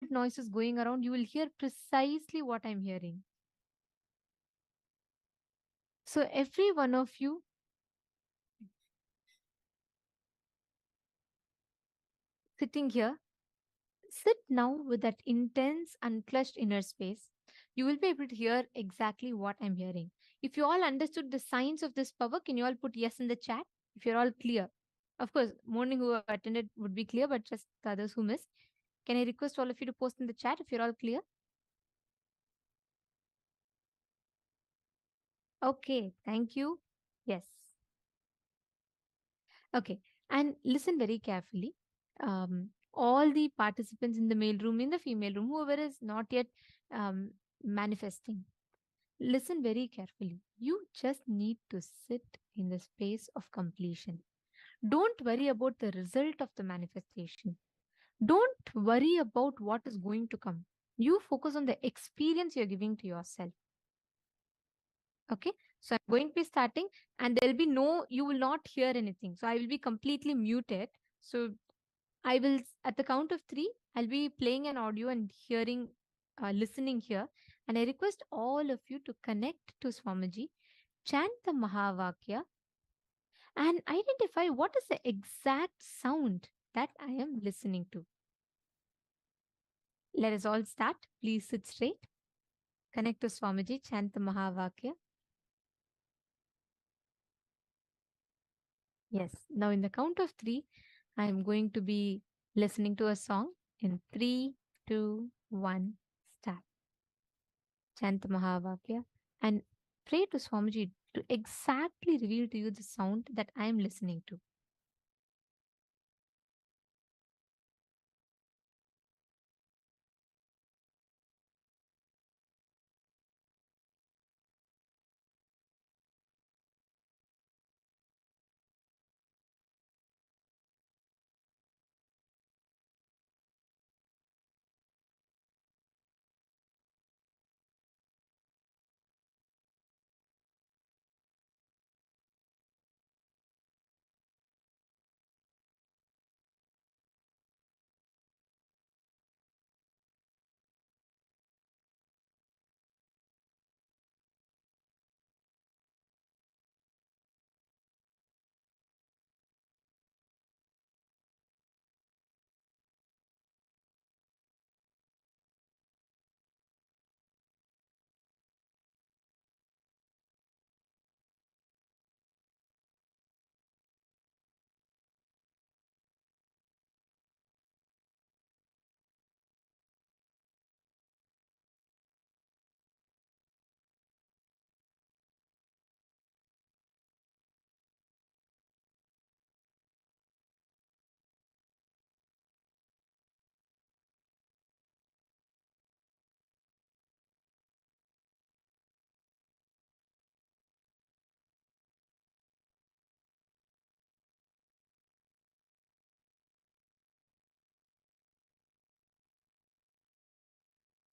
noises going around, you will hear precisely what I'm hearing. So every one of you sitting here, sit now with that intense, unclutched inner space. You will be able to hear exactly what I'm hearing. If you all understood the science of this power, can you all put yes in the chat? If you're all clear. Of course, morning who attended would be clear, but just the others who missed. Can I request all of you to post in the chat if you're all clear? Okay, thank you. Yes. Okay, and listen very carefully. All the participants in the male room, in the female room, whoever is not yet um, manifesting, listen very carefully. You just need to sit in the space of completion. Don't worry about the result of the manifestation. Don't worry about what is going to come. You focus on the experience you're giving to yourself. Okay, so I'm going to be starting, and there'll be no, you will not hear anything. So I will be completely muted. So I will, at the count of three, I'll be playing an audio and hearing, listening here. And I request all of you to connect to Swamiji, chant the Mahavakya, and identify what is the exact sound that I am listening to. Let us all start. Please sit straight. Connect to Swamiji, chant the Mahavakya. Yes. Now, in the count of three, I am going to be listening to a song in three, two, one, start. Chant the Mahavakya and pray to Swamiji to exactly reveal to you the sound that I am listening to.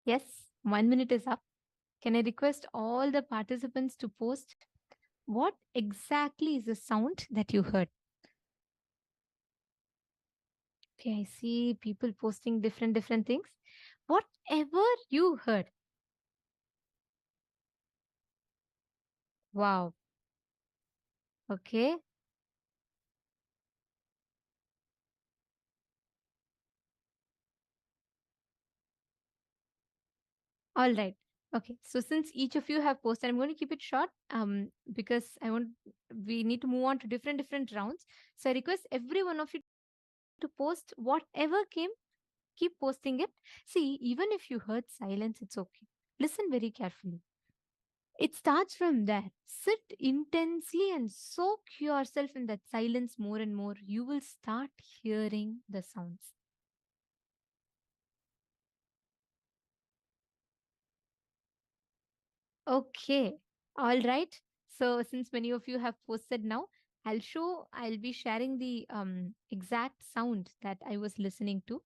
Yes, 1 minute is up. Can I request all the participants to post what exactly is the sound that you heard? Okay, I see people posting different things. Whatever you heard. Wow. Okay. All right. Okay. So since each of you have posted, I'm going to keep it short because we need to move on to different rounds. So I request every one of you to post whatever came, keep posting it. See, even if you heard silence, it's okay. Listen very carefully. It starts from there. Sit intensely and soak yourself in that silence more and more. You will start hearing the sounds. Okay. All right. So since many of you have posted now, I'll be sharing the exact sound that I was listening to.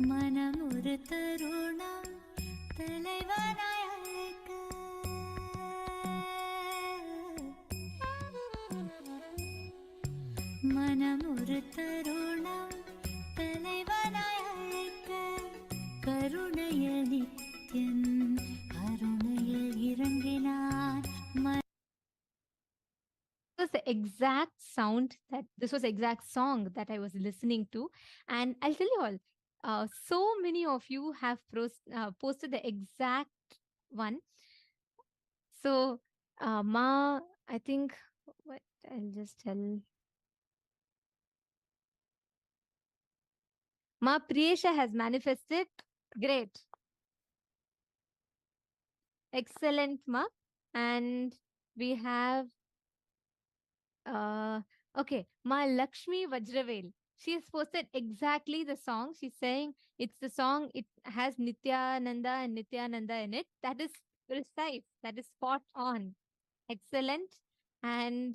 மனமுறு தருணம் தலைவனாய் அழைக்க, மனமுறு தருணம் தலைவனாய் அழைக்க, கருணைய நித்யன் கருணையில் இறங்கினான். Was the exact sound that this was the exact song that I was listening to, and I'll tell you all, so many of you have posted the exact one. So Ma, I think what I'll just tell Ma Priyesha has manifested. Great, excellent, Ma. And we have okay, Ma Lakshmi Vajravel. She has posted exactly the song. She's saying it's the song, it has Nithyananda and Nithyananda in it. That is precise. That is spot on. Excellent. And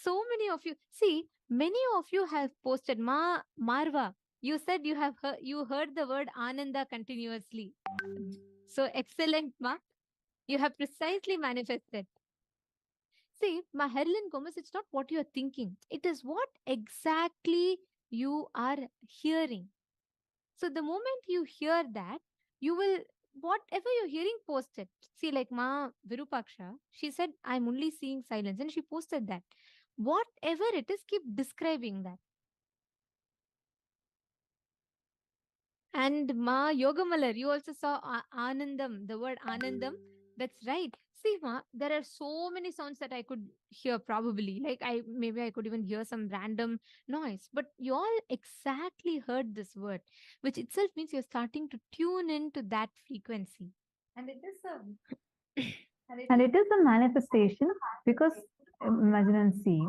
so many of you, see, many of you have posted. Marva, you said you heard the word Ananda continuously. So excellent, Ma. You have precisely manifested. See, my Marilyn Gomez, it's not what you're thinking. It is what exactly you are hearing. So the moment you hear that, you will, whatever you're hearing, post it. See, like Ma Virupaksha, she said, I'm only seeing silence. And she posted that. Whatever it is, keep describing that. And Ma Yogamalar, you also saw Anandam, the word Anandam. That's right. See, Ma, there are so many sounds that I could hear probably. Like maybe I could even hear some random noise. But you all exactly heard this word, which itself means you're starting to tune into that frequency. And it is a and it is a manifestation, because imagine and see,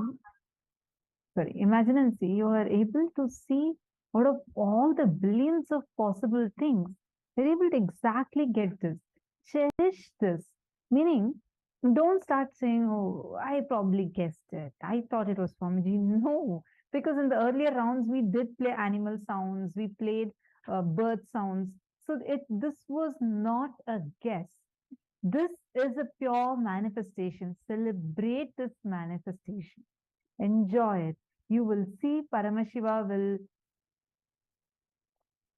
you are able to see out of all the billions of possible things, you're able to exactly get this. Cherish this. Meaning, don't start saying, oh, I probably guessed it. I thought it was Swamiji. No, because in the earlier rounds, we did play animal sounds, we played bird sounds. So this was not a guess. This is a pure manifestation. Celebrate this manifestation. Enjoy it. You will see Paramashiva will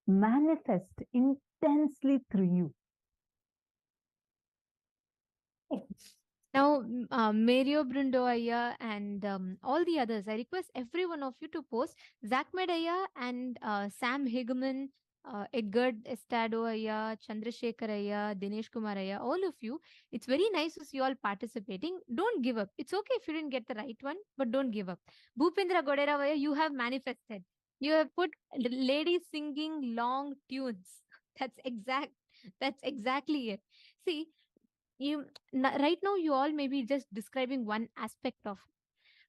manifest intensely through you. Now, Mario Brundoaya and all the others, I request every one of you to post. Zach Medaya and Sam Higeman, Edgar Estado Aya, Chandrasekhar Aya, Dinesh Kumar Aya, all of you. It's very nice to see you all participating. Don't give up. It's okay if you didn't get the right one, but don't give up. Bhupendra Goderavaya, you have manifested. You have put ladies singing long tunes. That's exactly it. See, right now you all may be just describing one aspect of it.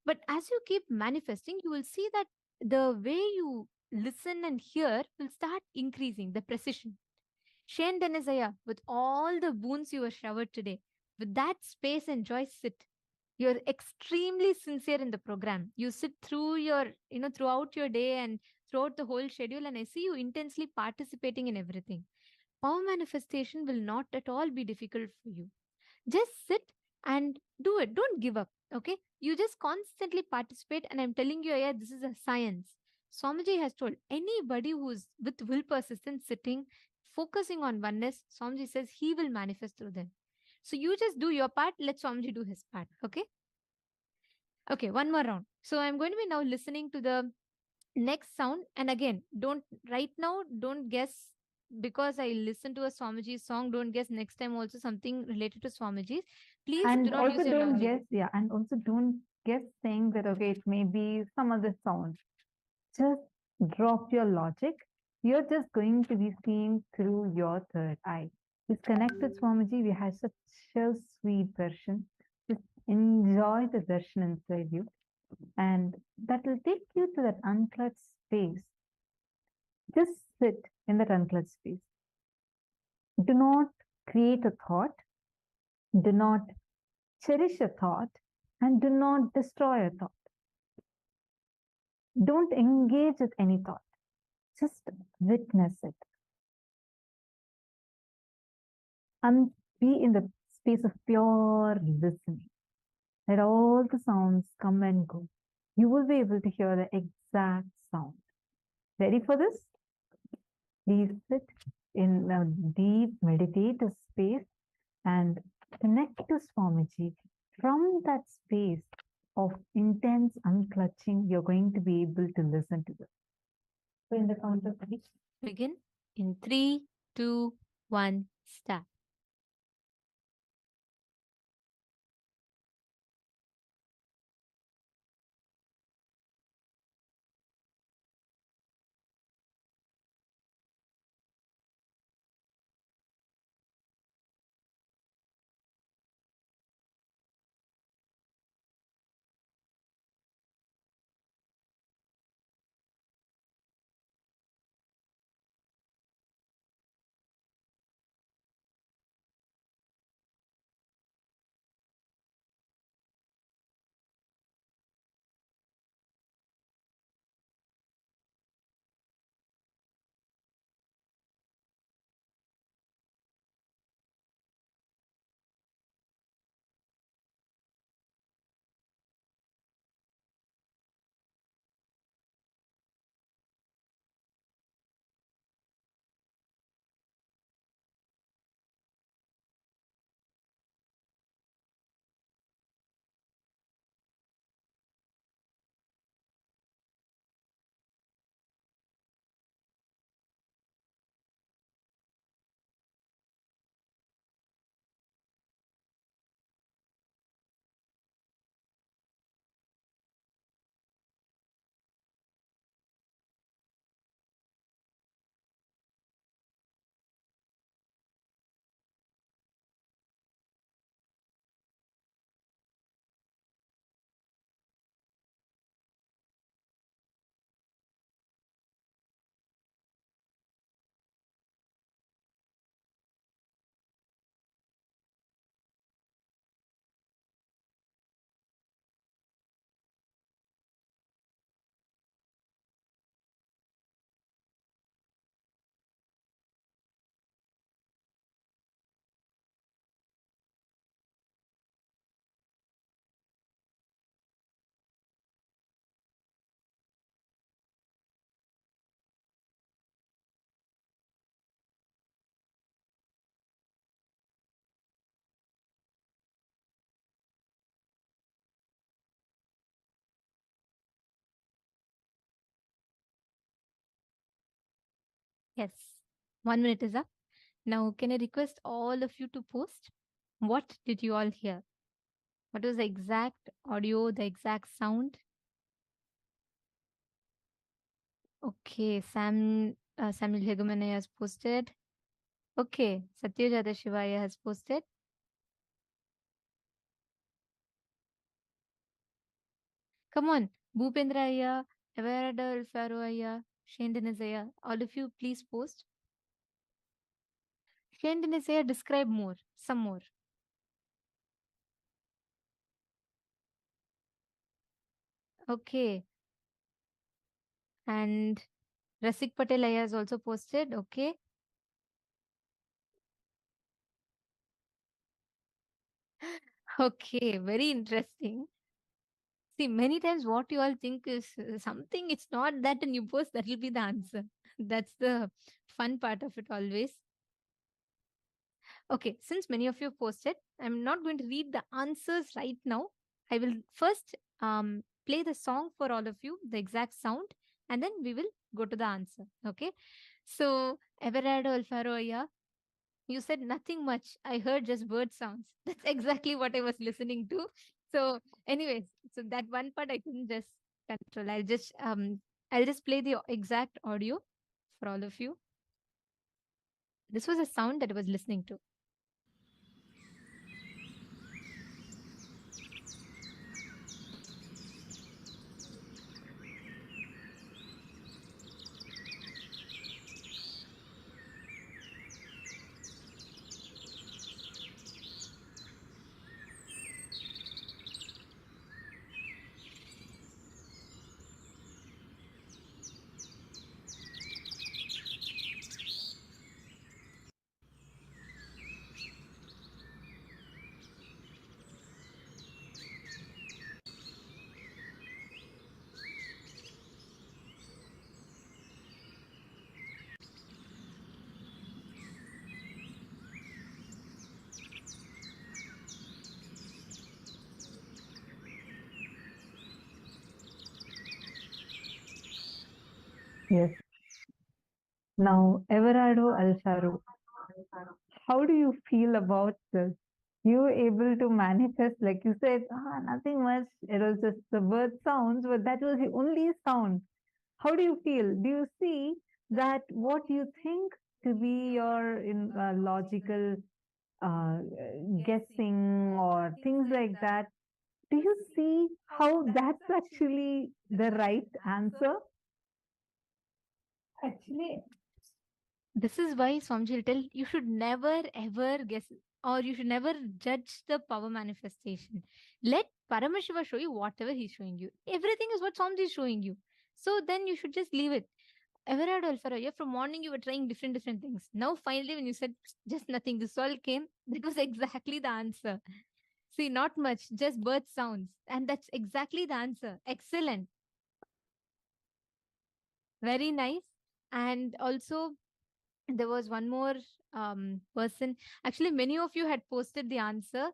But as you keep manifesting, you will see that the way you listen and hear will start increasing the precision. Shane Denizaya, with all the boons you were showered today, with that space and joy, sit. You're extremely sincere in the program. You sit through throughout your day and throughout the whole schedule, and I see you intensely participating in everything. Power manifestation will not at all be difficult for you. Just sit and do it. Don't give up. Okay. You just constantly participate. And I'm telling you, yeah, this is a science. Swamiji has told anybody who's with will persistence sitting, focusing on oneness, Swamiji says he will manifest through them. So you just do your part. Let Swamiji do his part. Okay. Okay. One more round. So I'm going to be now listening to the next sound. And again, don't guess because I listened to a Swamiji's song. Don't guess next time also something related to Swamiji's. Please and do not also use your don't logic. guess, yeah, and also don't guess saying that okay, it may be some other sound. Just drop your logic. You're just going to be seeing through your third eye. Just connect with Swamiji. We have such a sweet darshan. Just enjoy the darshan inside you, and that will take you to that unclutched space. Just sit in that unclutched space. Do not create a thought. Do not cherish a thought, and do not destroy a thought. Don't engage with any thought. Just witness it. And be in the space of pure listening. Let all the sounds come and go. You will be able to hear the exact sound. Ready for this? Please sit in a deep meditative space and connect to Swamiji. From that space of intense unclutching, you're going to be able to listen to this. So in the count of three, Begin in 3, 2, 1, start. Yes, 1 minute is up. Now, can I request all of you to post? What did you all hear? What was the exact audio, the exact sound? Okay, Samuel Hegumanaya has posted. Okay, Satyajata Shivaya has posted. Come on, Bhupendra Ayya, Everard Faro Ayya, Shane Dennis Ayya, all of you please post. Shane Dennis Ayya, describe more, some more. Okay, and Rasik Patel Ayya has also posted. Okay. Okay, very interesting. See, many times what you all think is something, it's not that, and you post that will be the answer. That's the fun part of it always. Okay, since many of you posted, I'm not going to read the answers right now. I will first play the song for all of you, the exact sound, and then we will go to the answer. Okay. So, Everardo Alfaroya, you said nothing much. I heard just bird sounds. That's exactly what I was listening to. So, anyways, so that one part I couldn't just control. I'll just play the exact audio for all of you. This was a sound that I was listening to. Yes. Now, Everardo Alfaro, how do you feel about this? You were able to manifest, like you said, nothing much. It was just the bird sounds, but that was the only sound. How do you feel? Do you see that what you think to be your logical uh, guessing or things like that? Do you see how that's actually the right answer? Actually, This is why Swamiji will tell you should never ever guess or you should never judge the power manifestation. Let Paramashiva show you whatever he's showing you. Everything is what Swamiji is showing you. So then you should just leave it. Everard Alfaro, yeah, from morning you were trying different things. Now finally when you said just nothing, this all came, that was exactly the answer. See, not much, just bird sounds. And that's exactly the answer. Excellent. Very nice. And also there was one more person. Actually, many of you had posted the answer.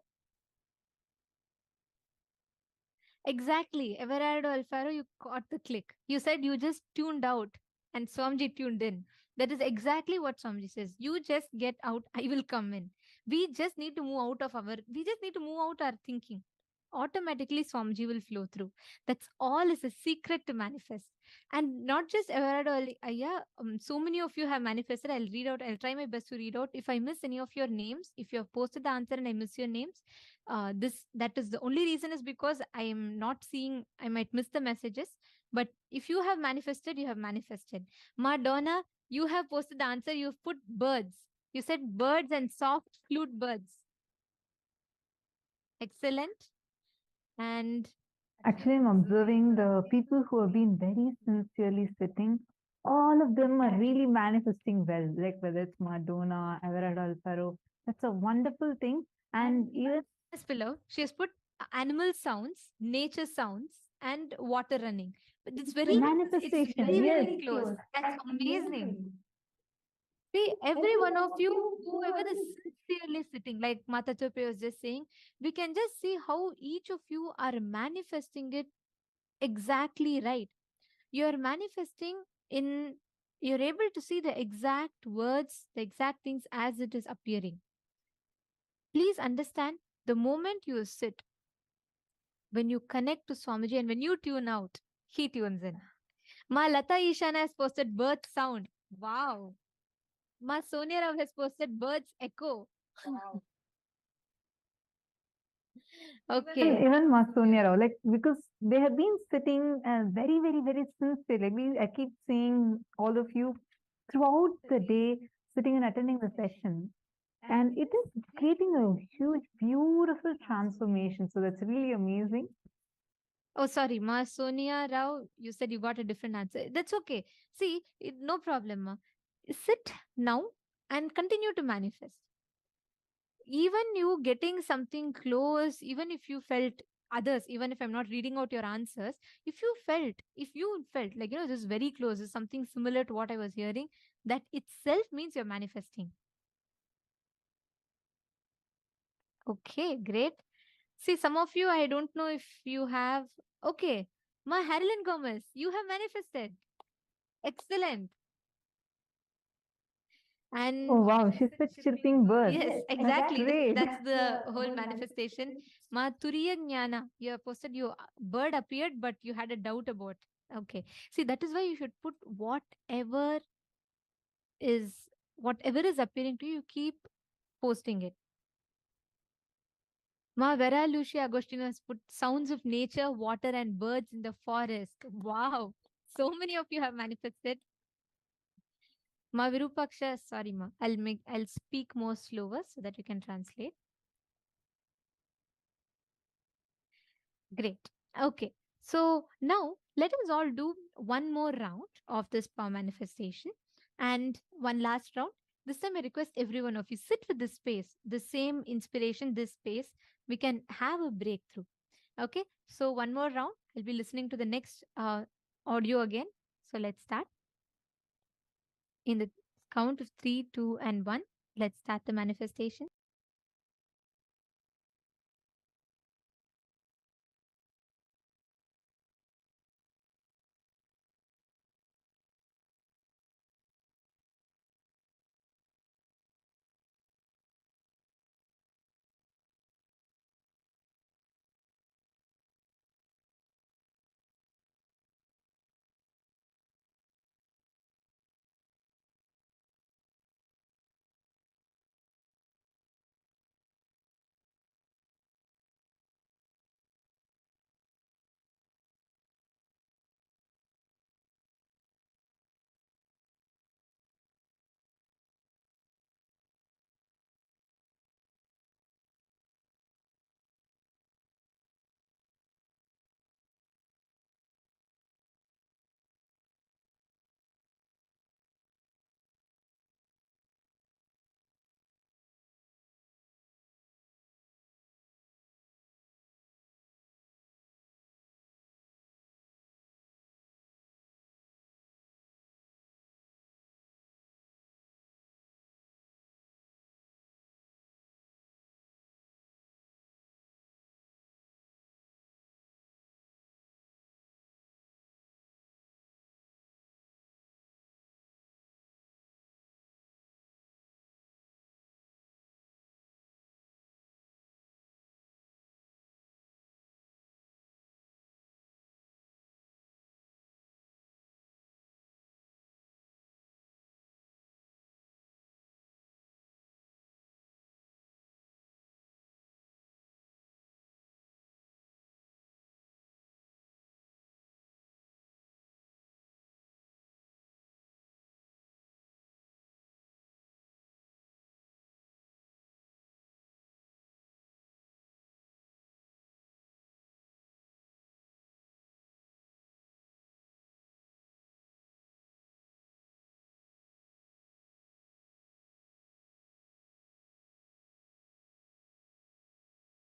Exactly. Everardo Alfaro, you caught the click. You said you just tuned out and Swamji tuned in. That is exactly what Swamji says. You just get out, I will come in. We just need to move out our thinking. Automatically, Swamji will flow through. That's all is a secret to manifest. And not just Everardo, yeah, so many of you have manifested. I'll try my best to read out. If I miss any of your names, if you have posted the answer and I miss your names, this that is the only reason is because I am not seeing, I might miss the messages, but if you have manifested, you have manifested. Madonna, you have posted the answer, you've put birds, you said birds and soft flute birds. Excellent. And actually, I'm observing the people who have been very sincerely sitting. All of them are really manifesting well, like whether it's Madonna, Everardo Alfaro. That's a wonderful thing. And even as below, she has put animal sounds, nature sounds, and water running. But it's manifestation, yes. very close. That's amazing. See, every one of you, whoever is sincerely sitting, like Mata Chope was just saying, we can just see how each of you are manifesting it exactly right. You're manifesting in, you're able to see the exact words, the exact things as it is appearing. Please understand the moment you sit, when you connect to Swamiji and when you tune out, he tunes in. Ma Lata Ishana has posted bird sound. Wow. Ma Sonia Rao has posted birds echo. Wow. Okay. even Masonia Rao, like because they have been sitting very, very, very sincere. Like I keep seeing all of you throughout the day sitting and attending the session. And it is creating a huge, beautiful transformation. So that's really amazing. Oh, sorry, Ma Sonia Rao, you said you got a different answer. That's okay. See, no problem, Ma. Sit now and continue to manifest. Even you getting something close, even if you felt others, even if I'm not reading out your answers, if you felt like, this is very close, this is something similar to what I was hearing, that itself means you're manifesting. Okay, great. See, some of you, I don't know if you have. Okay, Ma Harlan Gomez, you have manifested. Excellent. Oh, And wow. She said chirping birds. yes, That's exactly. great. That's the whole manifestation. Ma Turiya Jnana, you have posted your bird appeared, but you had a doubt about. Okay. See, that is why you should put is whatever is appearing to you, keep posting it. Ma Vera Lucia Agostino has put sounds of nature, water, and birds in the forest. Wow. So many of you have manifested. Ma Virupaksha, sorry, Ma. I'll speak more slower so that you can translate. Great. Okay. So now let us all do one more round of this power manifestation and one last round. This time I request every one of you sit with this space, the same inspiration, this space. We can have a breakthrough. Okay. So one more round. I'll be listening to the next audio again. So let's start. In the count of 3, 2, and 1, let's start the manifestation.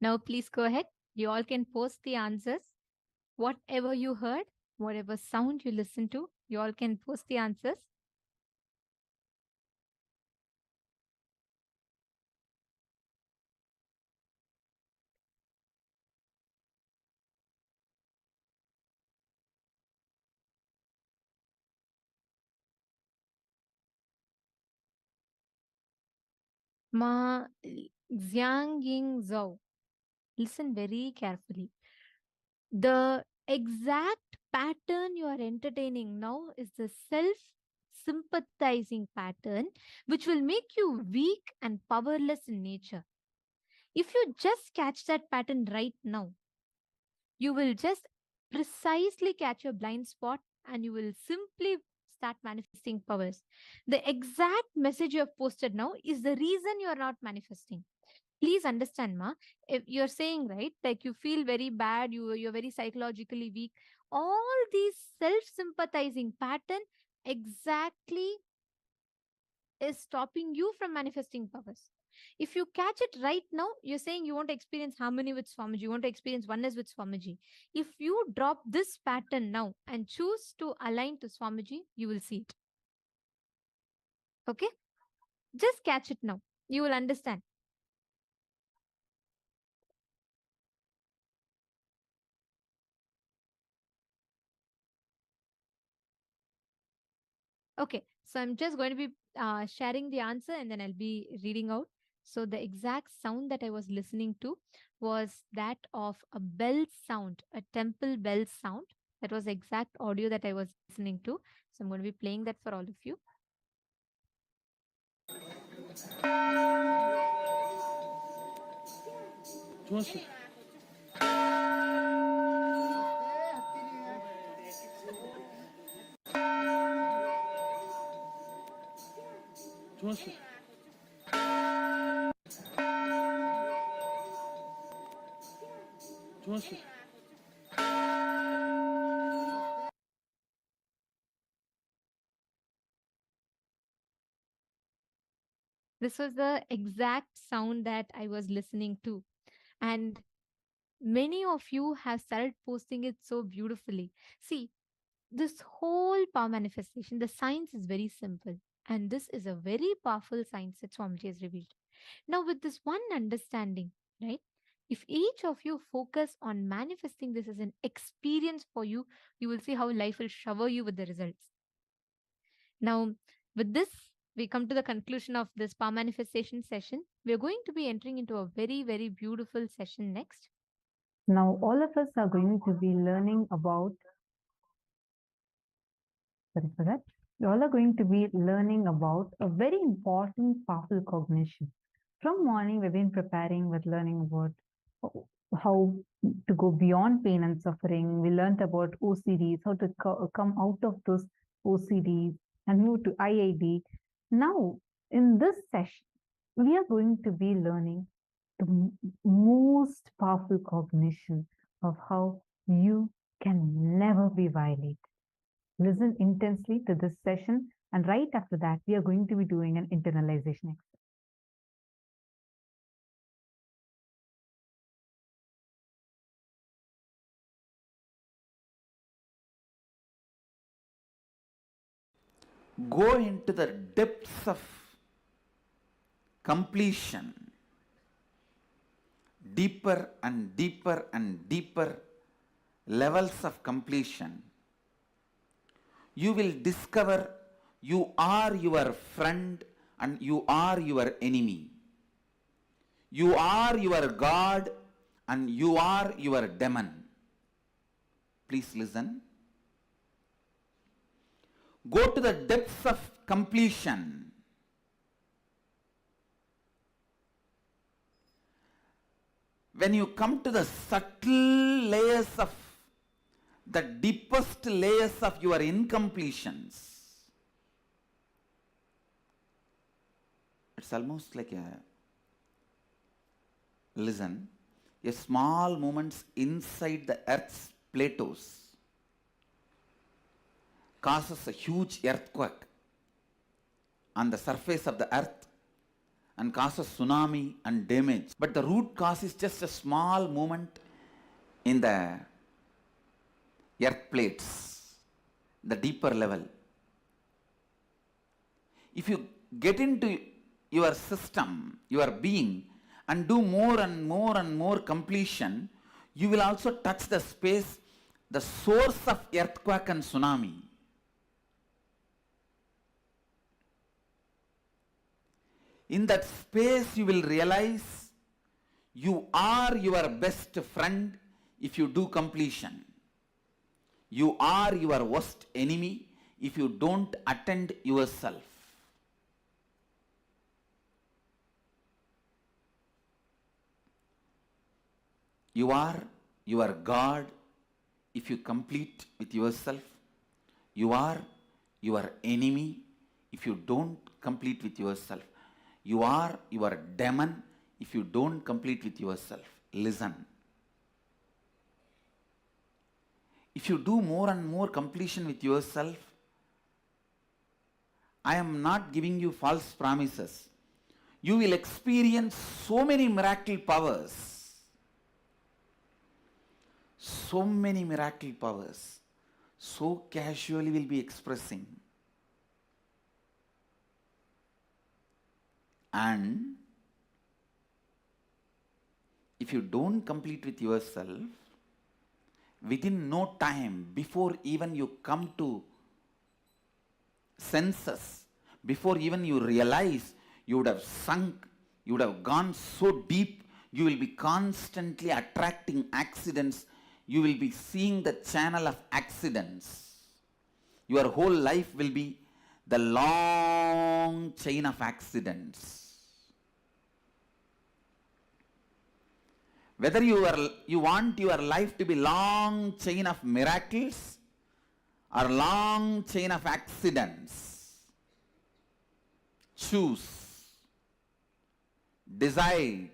Now, please go ahead. You all can post the answers. Whatever you heard, whatever sound you listened to, you all can post the answers. Ma Xiang Ying Zhou. Listen very carefully. The exact pattern you are entertaining now is the self sympathizing pattern, which will make you weak and powerless in nature. If you just catch that pattern right now, you will just precisely catch your blind spot and you will simply start manifesting powers. The exact message you have posted now is the reason you are not manifesting. Please understand, ma, if you're saying, right, like you feel very bad, you're very psychologically weak, all these self-sympathizing pattern exactly is stopping you from manifesting powers. If you catch it right now, you're saying you want to experience harmony with Swamiji, you want to experience oneness with Swamiji. If you drop this pattern now and choose to align to Swamiji, you will see it. Okay, just catch it now, you will understand. Okay, so I'm just going to be sharing the answer and then I'll be reading out. So the exact sound that I was listening to was that of a bell sound, a temple bell sound. That was the exact audio that I was listening to. So I'm going to be playing that for all of you. This was the exact sound that I was listening to. And many of you have started posting it so beautifully. See, this whole power manifestation, the science is very simple. And this is a very powerful science that Swamiji has revealed. Now, with this one understanding, right? If each of you focus on manifesting this as an experience for you, you will see how life will shower you with the results. Now, with this, we come to the conclusion of this power manifestation session. We are going to be entering into a very, very beautiful session next. Now, all of us are going to be learning about, sorry for that, we all are going to be learning about a very important powerful cognition. From morning, we've been preparing with learning about how to go beyond pain and suffering. We learned about OCDs, how to come out of those OCDs and move to IID. Now, in this session, we are going to be learning the most powerful cognition of how you can never be violated. Listen intensely to this session, and right after that, we are going to be doing an internalization exercise. Go into the depths of completion, deeper and deeper and deeper levels of completion. You will discover you are your friend and you are your enemy. You are your God and you are your demon. Please listen. Go to the depths of completion. When you come to the subtle layers of the deepest layers of your incompletions, it's almost like a small movements inside the earth's plateaus causes a huge earthquake on the surface of the earth, and causes tsunami and damage. But the root cause is just a small movement in the earth plates, the deeper level. If you get into your system, your being, and do more and more and more completion, you will also touch the space, the source of earthquake and tsunami. In that space, you will realize you are your best friend if you do completion. You are your worst enemy if you don't attend yourself. You are your God if you complete with yourself. You are your enemy if you don't complete with yourself. You are your demon if you don't complete with yourself. Listen. If you do more and more completion with yourself, I am not giving you false promises. You will experience so many miracle powers. So many miracle powers. So casually will be expressing. And if you don't complete with yourself, within no time, before even you come to senses, before even you realize, you would have sunk, you would have gone so deep, you will be constantly attracting accidents, you will be seeing the channel of accidents. Your whole life will be the long chain of accidents. Whether you want your life to be long chain of miracles or long chain of accidents, choose, decide.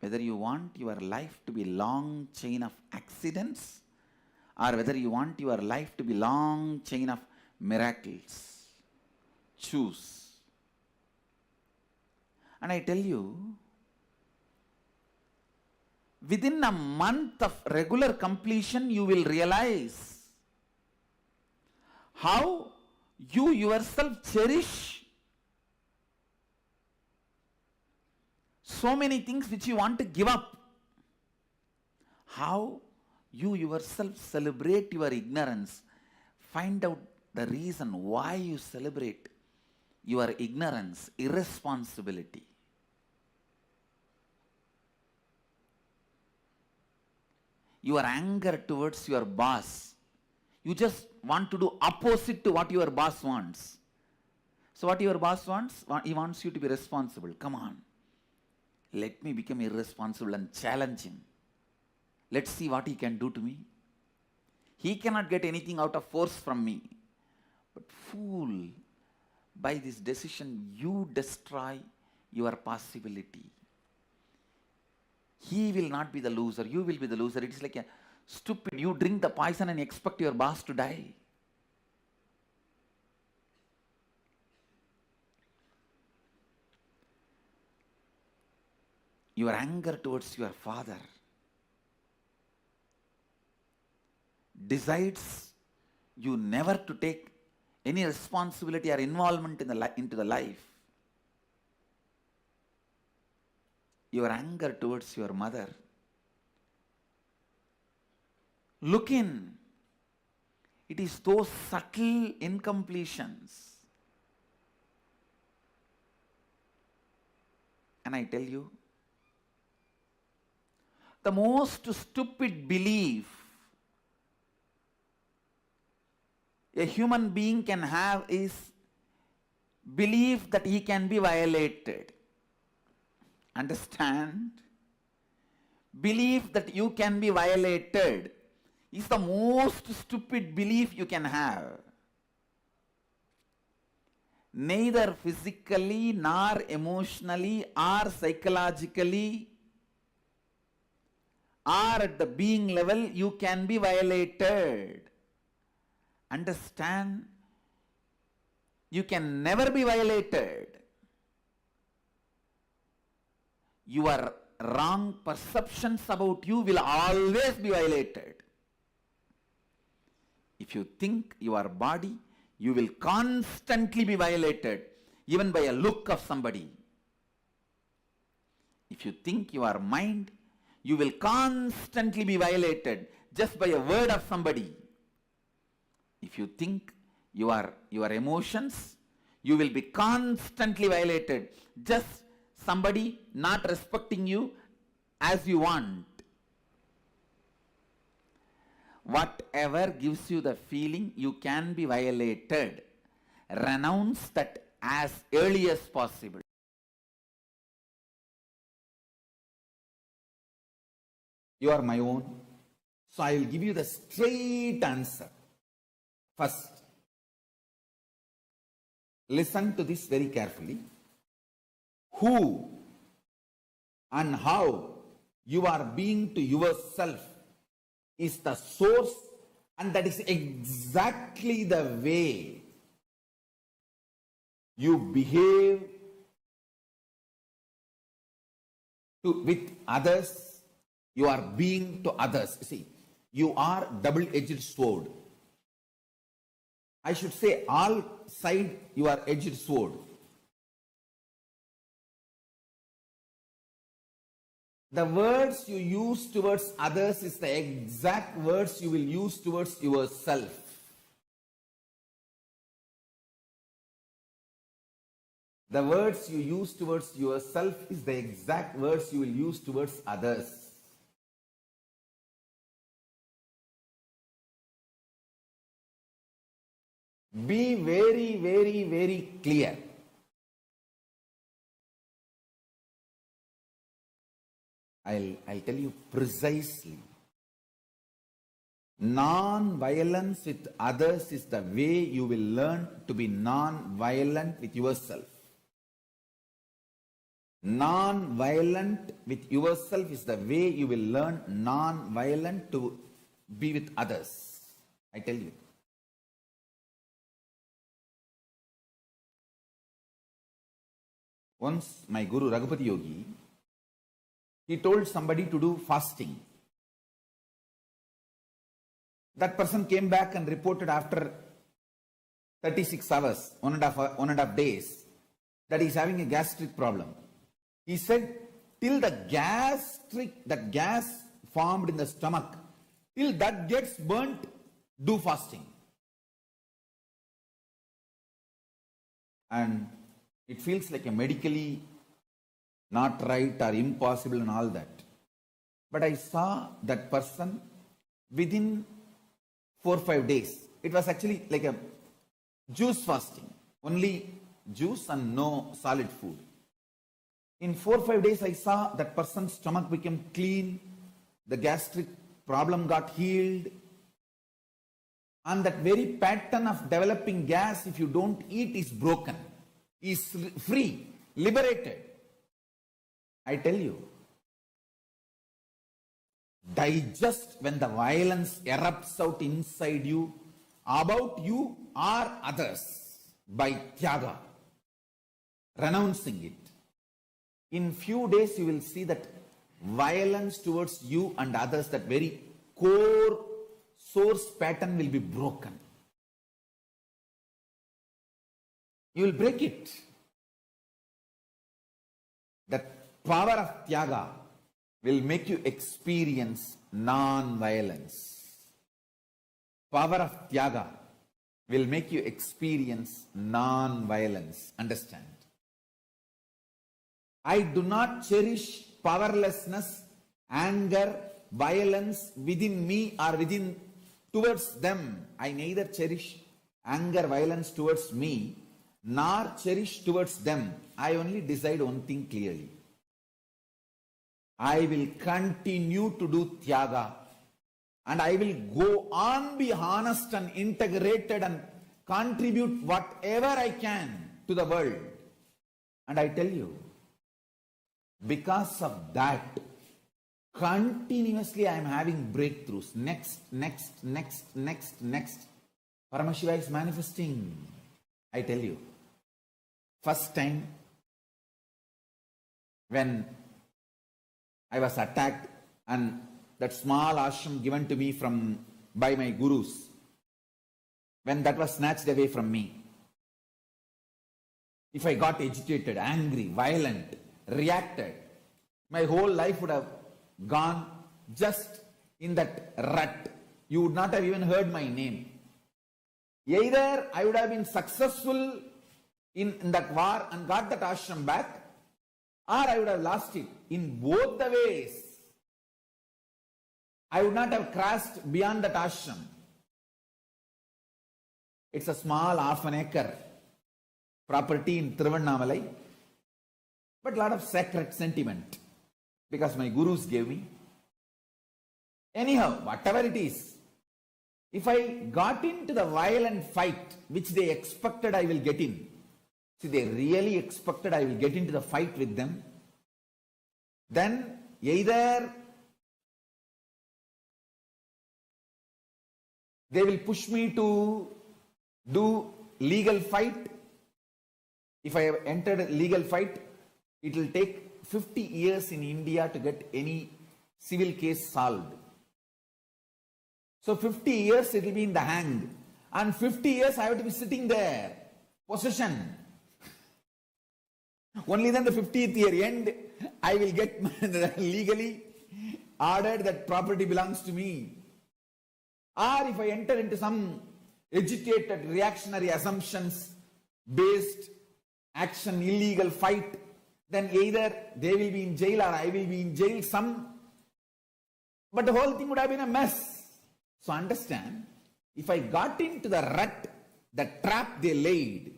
Whether you want your life to be long chain of accidents or whether you want your life to be long chain of miracles. Choose. And I tell you, within a month of regular completion, you will realize how you yourself cherish so many things which you want to give up. How you yourself celebrate your ignorance. Find out the reason why you celebrate your ignorance, irresponsibility. Your anger towards your boss. You just want to do opposite to what your boss wants. So what your boss wants? He wants you to be responsible. Come on. Let me become irresponsible and challenge him. Let's see what he can do to me. He cannot get anything out of force from me. But fool, by this decision, you destroy your possibility. He will not be the loser. You will be the loser. It is like a stupid. You drink the poison and expect your boss to die. Your anger towards your father decides you never to take any responsibility or involvement in into the life. Your anger towards your mother. Look in. It is those subtle incompletions. And I tell you, the most stupid belief a human being can have is belief that he can be violated. Understand? Belief that you can be violated is the most stupid belief you can have. Neither physically, nor emotionally, or psychologically, or at the being level, you can be violated. understand, you can never be violated. Your wrong perceptions about you will always be violated. If you think your body, you will constantly be violated, even by a look of somebody. If you think your mind, you will constantly be violated just by a word of somebody. If you think your emotions, you will be constantly violated, just somebody not respecting you as you want. Whatever gives you the feeling you can be violated, renounce that as early as possible. You are my own, so I will give you the straight answer. First, listen to this very carefully. Who and how you are being to yourself is the source, and that is exactly the way you behave with others. You are being to others. See, you are double-edged sword. I should say all side you are edged sword. The words you use towards others is the exact words you will use towards yourself. The words you use towards yourself is the exact words you will use towards others. Be very, very, very clear. I'll tell you precisely. Non-violence with others is the way you will learn to be non-violent with yourself. Non-violent with yourself is the way you will learn non-violent to be with others. I tell you. Once my Guru Raghupati Yogi, he told somebody to do fasting. That person came back and reported after 36 hours, one and a half days, that he is having a gastric problem. He said, till that gas formed in the stomach, till that gets burnt, do fasting. And it feels like a medically not right or impossible and all that. But I saw that person within 4 or 5 days. It was actually like a juice fasting. Only juice and no solid food. In 4 or 5 days, I saw that person's stomach became clean. The gastric problem got healed. And that very pattern of developing gas, if you don't eat, is broken. Is free, liberated. I tell you, digest when the violence erupts out inside you, about you or others, by tyaga, renouncing it. In few days you will see that violence towards you and others, that very core source pattern will be broken. You will break it. That power of tyaga will make you experience non-violence. Power of tyaga will make you experience non-violence. Understand? I do not cherish powerlessness, anger, violence within me or within towards them. I neither cherish anger, violence towards me, nor cherish towards them. I only decide one thing clearly. I will continue to do tyaga, and I will go on, be honest and integrated and contribute whatever I can to the world. And I tell you, because of that, continuously I am having breakthroughs. Next. Paramashiva is manifesting. I tell you, first time when I was attacked and that small ashram given to me by my gurus, when that was snatched away from me, if I got agitated, angry, violent, reacted, my whole life would have gone just in that rut. You would not have even heard my name. Either I would have been successful in that war and got that ashram back, or I would have lost it. In both the ways, I would not have crossed beyond that ashram. It's a small half an acre property in Tiruvannamalai, but a lot of sacred sentiment because my gurus gave me. Anyhow, whatever it is, if I got into the violent fight which they expected I will get in, see, they really expected I will get into the fight with them, then either they will push me to do legal fight. If I have entered a legal fight, it will take 50 years in India to get any civil case solved. So 50 years it will be in the hang, and 50 years I have to be sitting there, possession. Only then the 50th year end, I will get legally ordered that property belongs to me. Or if I enter into some agitated reactionary assumptions based action, illegal fight, then either they will be in jail or I will be in jail, but the whole thing would have been a mess. So understand, if I got into the rut, the trap they laid,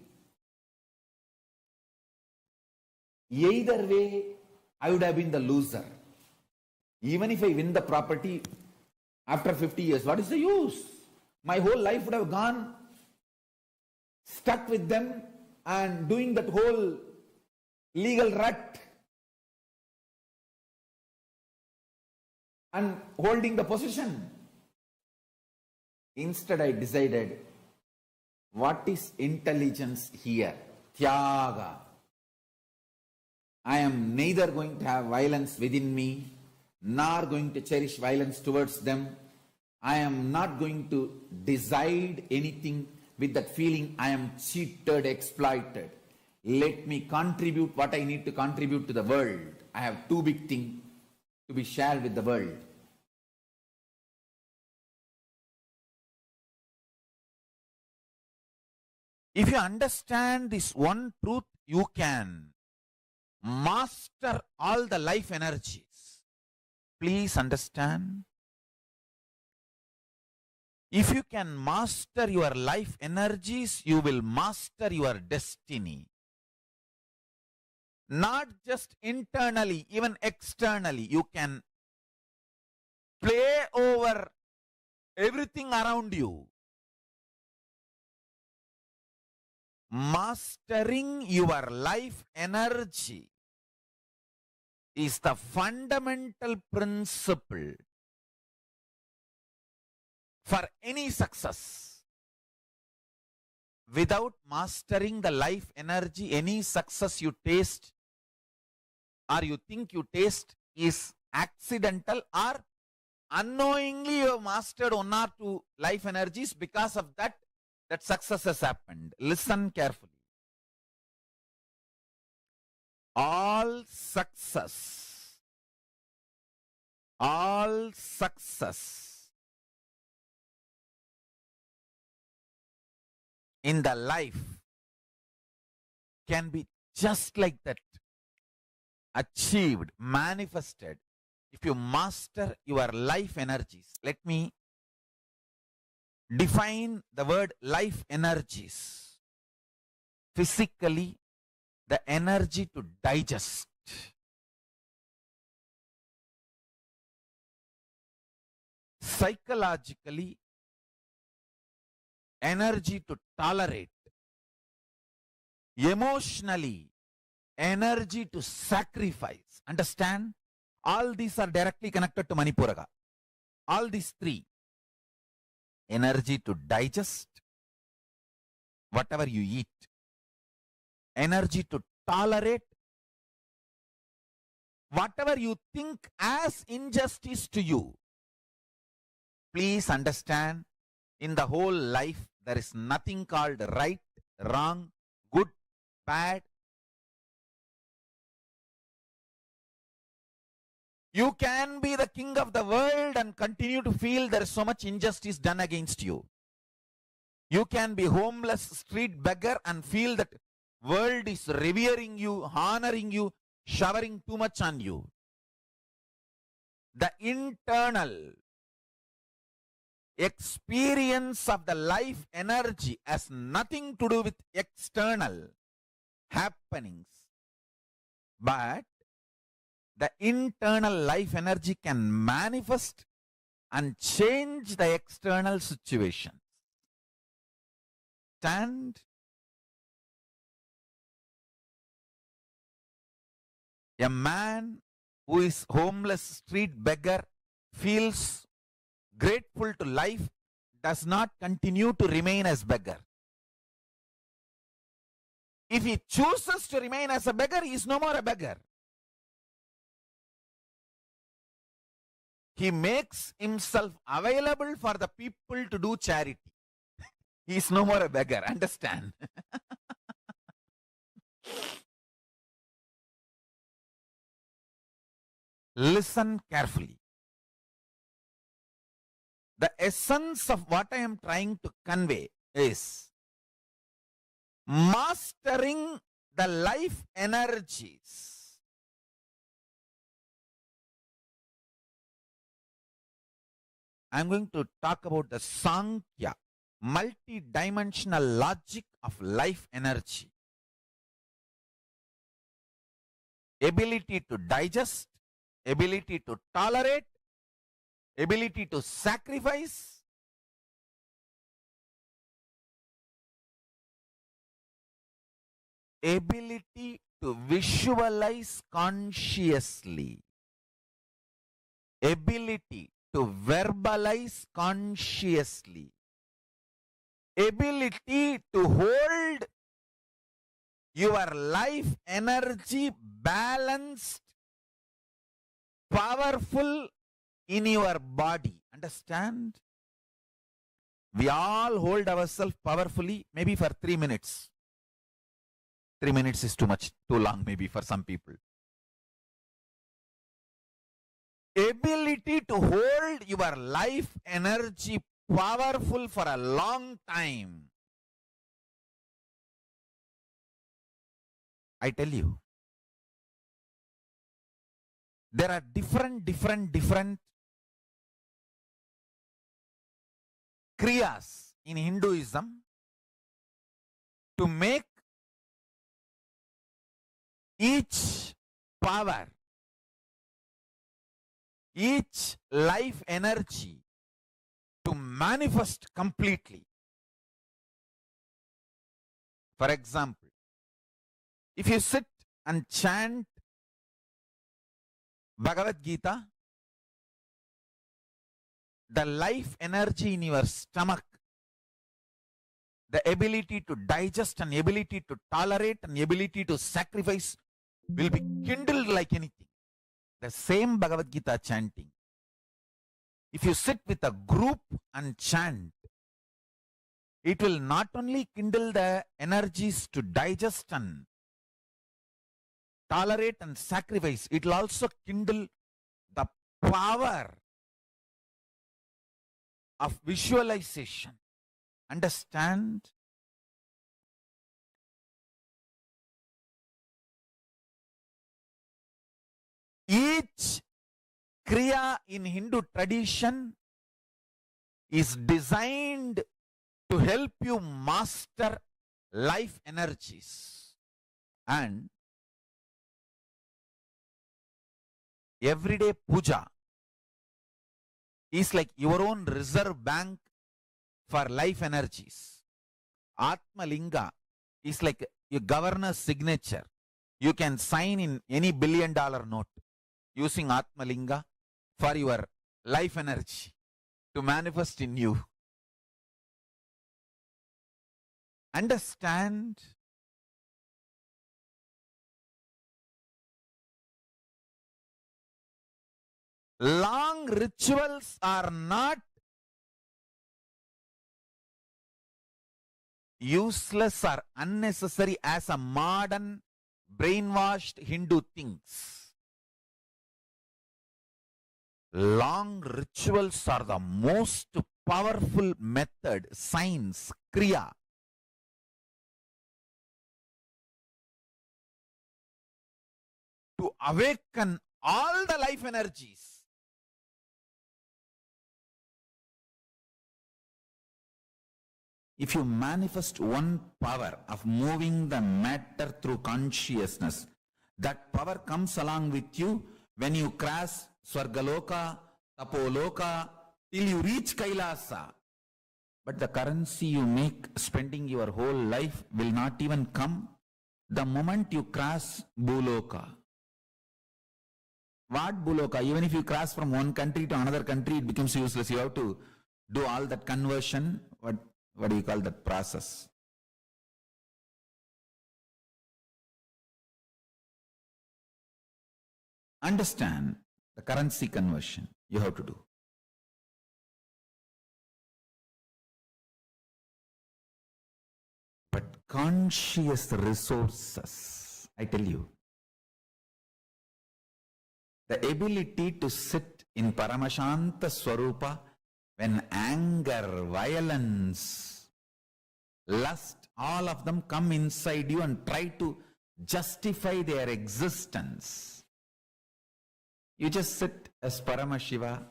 either way, I would have been the loser. Even if I win the property after 50 years, what is the use? My whole life would have gone stuck with them and doing that whole legal rut and holding the position. Instead, I decided, what is intelligence here? Tyaga. I am neither going to have violence within me, nor going to cherish violence towards them. I am not going to decide anything with that feeling I am cheated, exploited. Let me contribute what I need to contribute to the world. I have too big thing to be shared with the world. If you understand this one truth, you can master all the life energies. Please understand. If you can master your life energies, you will master your destiny. Not just internally, even externally. You can play over everything around you. Mastering your life energy is the fundamental principle for any success. Without mastering the life energy, any success you taste or you think you taste is accidental, or unknowingly you have mastered one or two life energies. Because of that success has happened. Listen carefully. All success in the life can be just like that, achieved, manifested, if you master your life energies. Let me define the word life energies. Physically, the energy to digest. Psychologically, energy to tolerate. Emotionally, energy to sacrifice. Understand? All these are directly connected to Manipuraga. All these three. Energy to digest, whatever you eat, energy to tolerate whatever you think as injustice to you. Please understand, in the whole life, there is nothing called right, wrong, good, bad. You can be the king of the world and continue to feel there is so much injustice done against you. You can be homeless, street beggar and feel that world is revering you, honoring you, showering too much on you. The internal experience of the life energy has nothing to do with external happenings, but the internal life energy can manifest and change the external situation. Stand. A man who is homeless, street beggar, feels grateful to life, does not continue to remain as beggar. If he chooses to remain as a beggar, he is no more a beggar. He makes himself available for the people to do charity. He is no more a beggar, understand? Listen carefully. The essence of what I am trying to convey is mastering the life energies. I am going to talk about the Sankhya, multi-dimensional logic of life energy. Ability to digest, ability to tolerate, ability to sacrifice, ability to visualize consciously, ability to verbalize consciously, ability to hold your life energy balanced, powerful in your body. Understand? We all hold ourselves powerfully, maybe for 3 minutes. 3 minutes is too much, too long maybe for some people. Ability to hold your life energy powerful for a long time. I tell you, there are different kriyas in Hinduism to make each power, each life energy to manifest completely. For example, if you sit and chant Bhagavad Gita, the life energy in your stomach, the ability to digest and ability to tolerate and ability to sacrifice will be kindled like anything. The same Bhagavad Gita chanting. If you sit with a group and chant, it will not only kindle the energies to digest and tolerate and sacrifice, it will also kindle the power of visualization. Understand? Each kriya in Hindu tradition is designed to help you master life energies. And everyday puja is like your own reserve bank for life energies. Atma Linga is like your governor's signature. You can sign in any $1 billion note using Atma Linga for your life energy to manifest in you. Understand? Long rituals are not useless or unnecessary as a modern brainwashed Hindu thinks. Long rituals are the most powerful method, science, kriya, to awaken all the life energies. If you manifest one power of moving the matter through consciousness, that power comes along with you when you cross Swargaloka, Tapoloka, till you reach Kailasa. But the currency you make spending your whole life will not even come the moment you cross Bhuloka. What Bhuloka? Even if you cross from one country to another country, it becomes useless. You have to do all that conversion. What do you call that process? Understand the currency conversion you have to do. But conscious resources, I tell you, the ability to sit in Paramashanta Swarupa when anger, violence, lust, all of them come inside you and try to justify their existence. You just sit as Paramashiva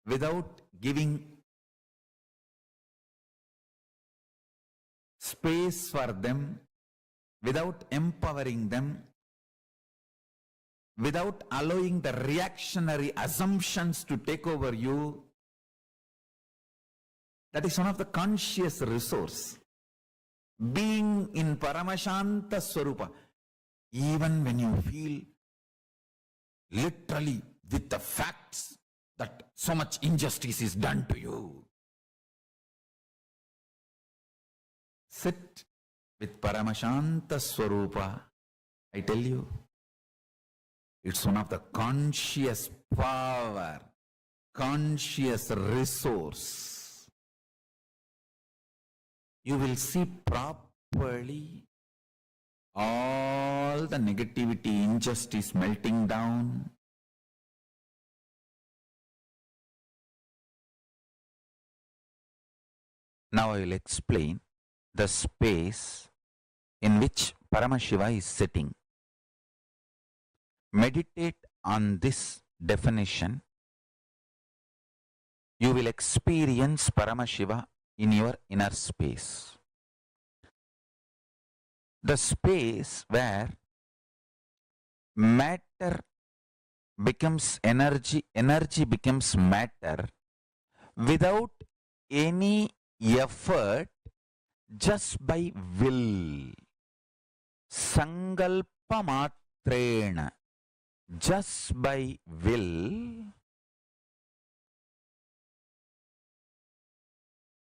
without giving space for them, without empowering them, without allowing the reactionary assumptions to take over you. That is one of the conscious resource. Being in Paramashanta Swarupa, even when you feel literally with the facts that so much injustice is done to you, sit with Paramashanta Swarupa. I tell you, it's one of the conscious power, conscious resource. You will see properly all the negativity, injustice melting down. Now I will explain the space in which Paramashiva is sitting. Meditate on this definition. You will experience Paramashiva in your inner space. The space where matter becomes energy, energy becomes matter without any effort, just by will. Sankalpa matrena, just by will,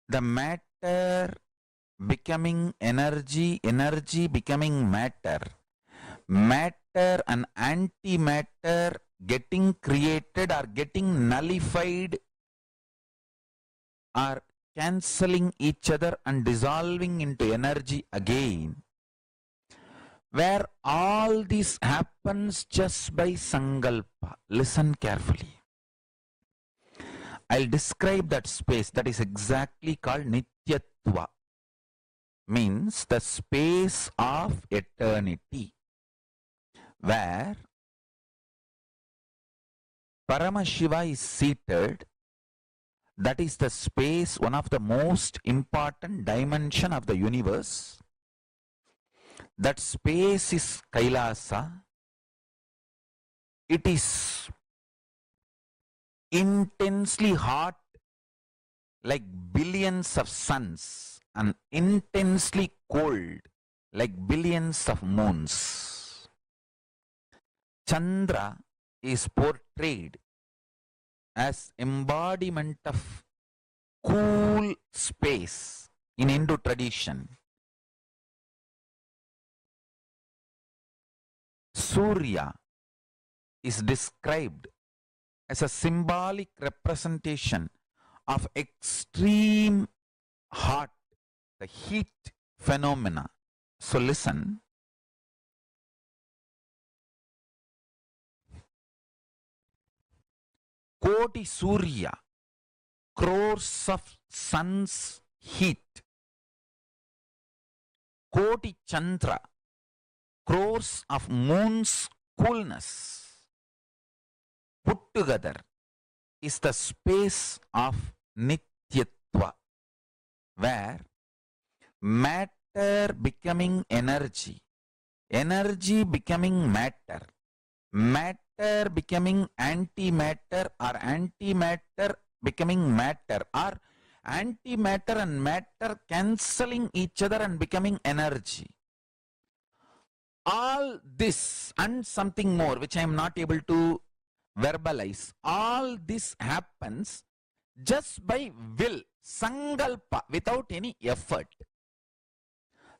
the matter becoming energy, energy becoming matter, matter and antimatter getting created or getting nullified or cancelling each other and dissolving into energy again, where all this happens just by sankalpa. Listen carefully. I'll describe that space. That is exactly called Nityatva, means the space of eternity, where Paramashiva is seated. That is the space, one of the most important dimension of the universe. That space is Kailasa. It is intensely hot like billions of suns and intensely cold like billions of moons. Chandra is portrayed as embodiment of cool space in Hindu tradition. Surya is described as a symbolic representation of extreme hot, the heat phenomena. So listen. Koti Surya, crores of sun's heat. Koti Chandra, crores of moon's coolness. Put together is the space of Nityatva, where matter becoming energy, energy becoming matter, matter becoming antimatter, or antimatter becoming matter, or antimatter and matter cancelling each other and becoming energy. All this and something more, which I am not able to verbalize, all this happens just by will, sangalpa, without any effort.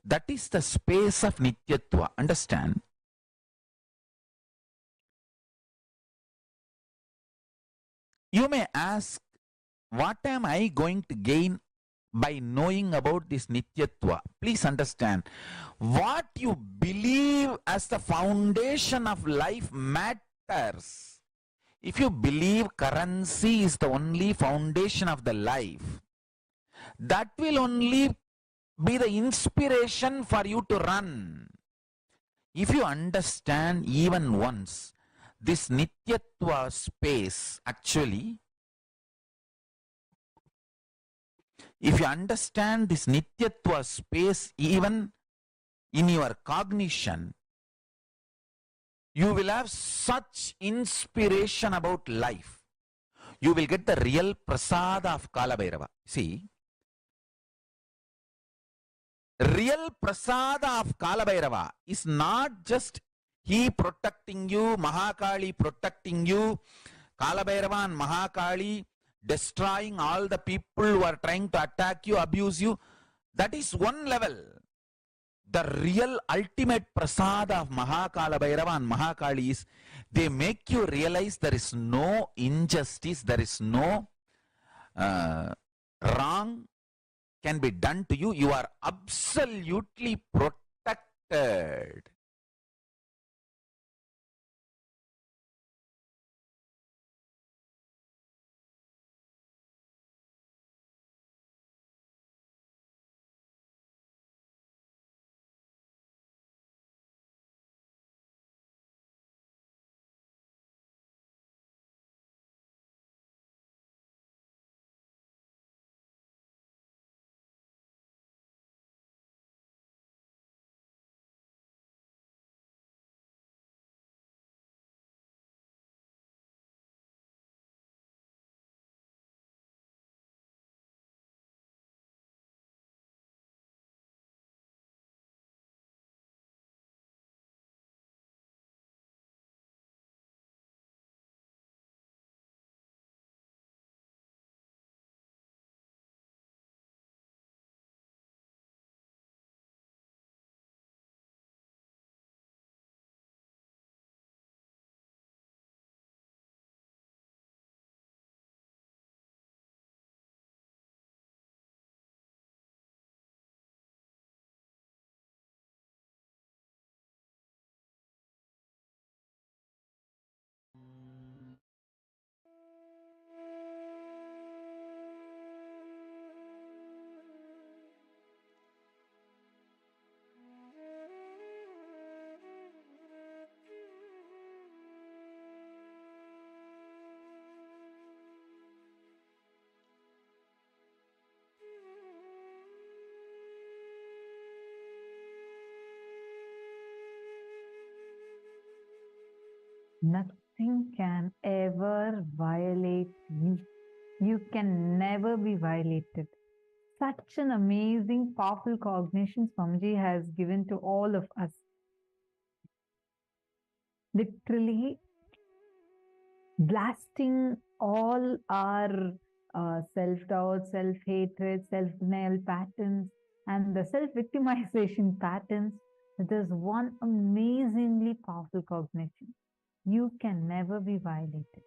That is the space of Nityatva. Understand? You may ask, what am I going to gain by knowing about this Nityatva? Please understand, what you believe as the foundation of life matters. If you believe currency is the only foundation of the life, that will only be the inspiration for you to run. If you understand even once this Nityatva space, actually, if you understand this Nityatva space even in your cognition, you will have such inspiration about life. You will get the real prasada of Kalabhairava. See, real prasada of Kalabhairava is not just he protecting you, Mahakali protecting you, Kalabhairava and Mahakali destroying all the people who are trying to attack you, abuse you. That is one level. The real ultimate prasada of Mahakalabhairava and Mahakali is they make you realize there is no injustice, there is no wrong can be done to you. You are absolutely protected. Nothing can ever violate you. You can never be violated. Such an amazing, powerful cognition Swamiji has given to all of us. Literally blasting all our self-doubt, self-hatred, self-denial patterns, and the self-victimization patterns, there's one amazingly powerful cognition. You can never be violated.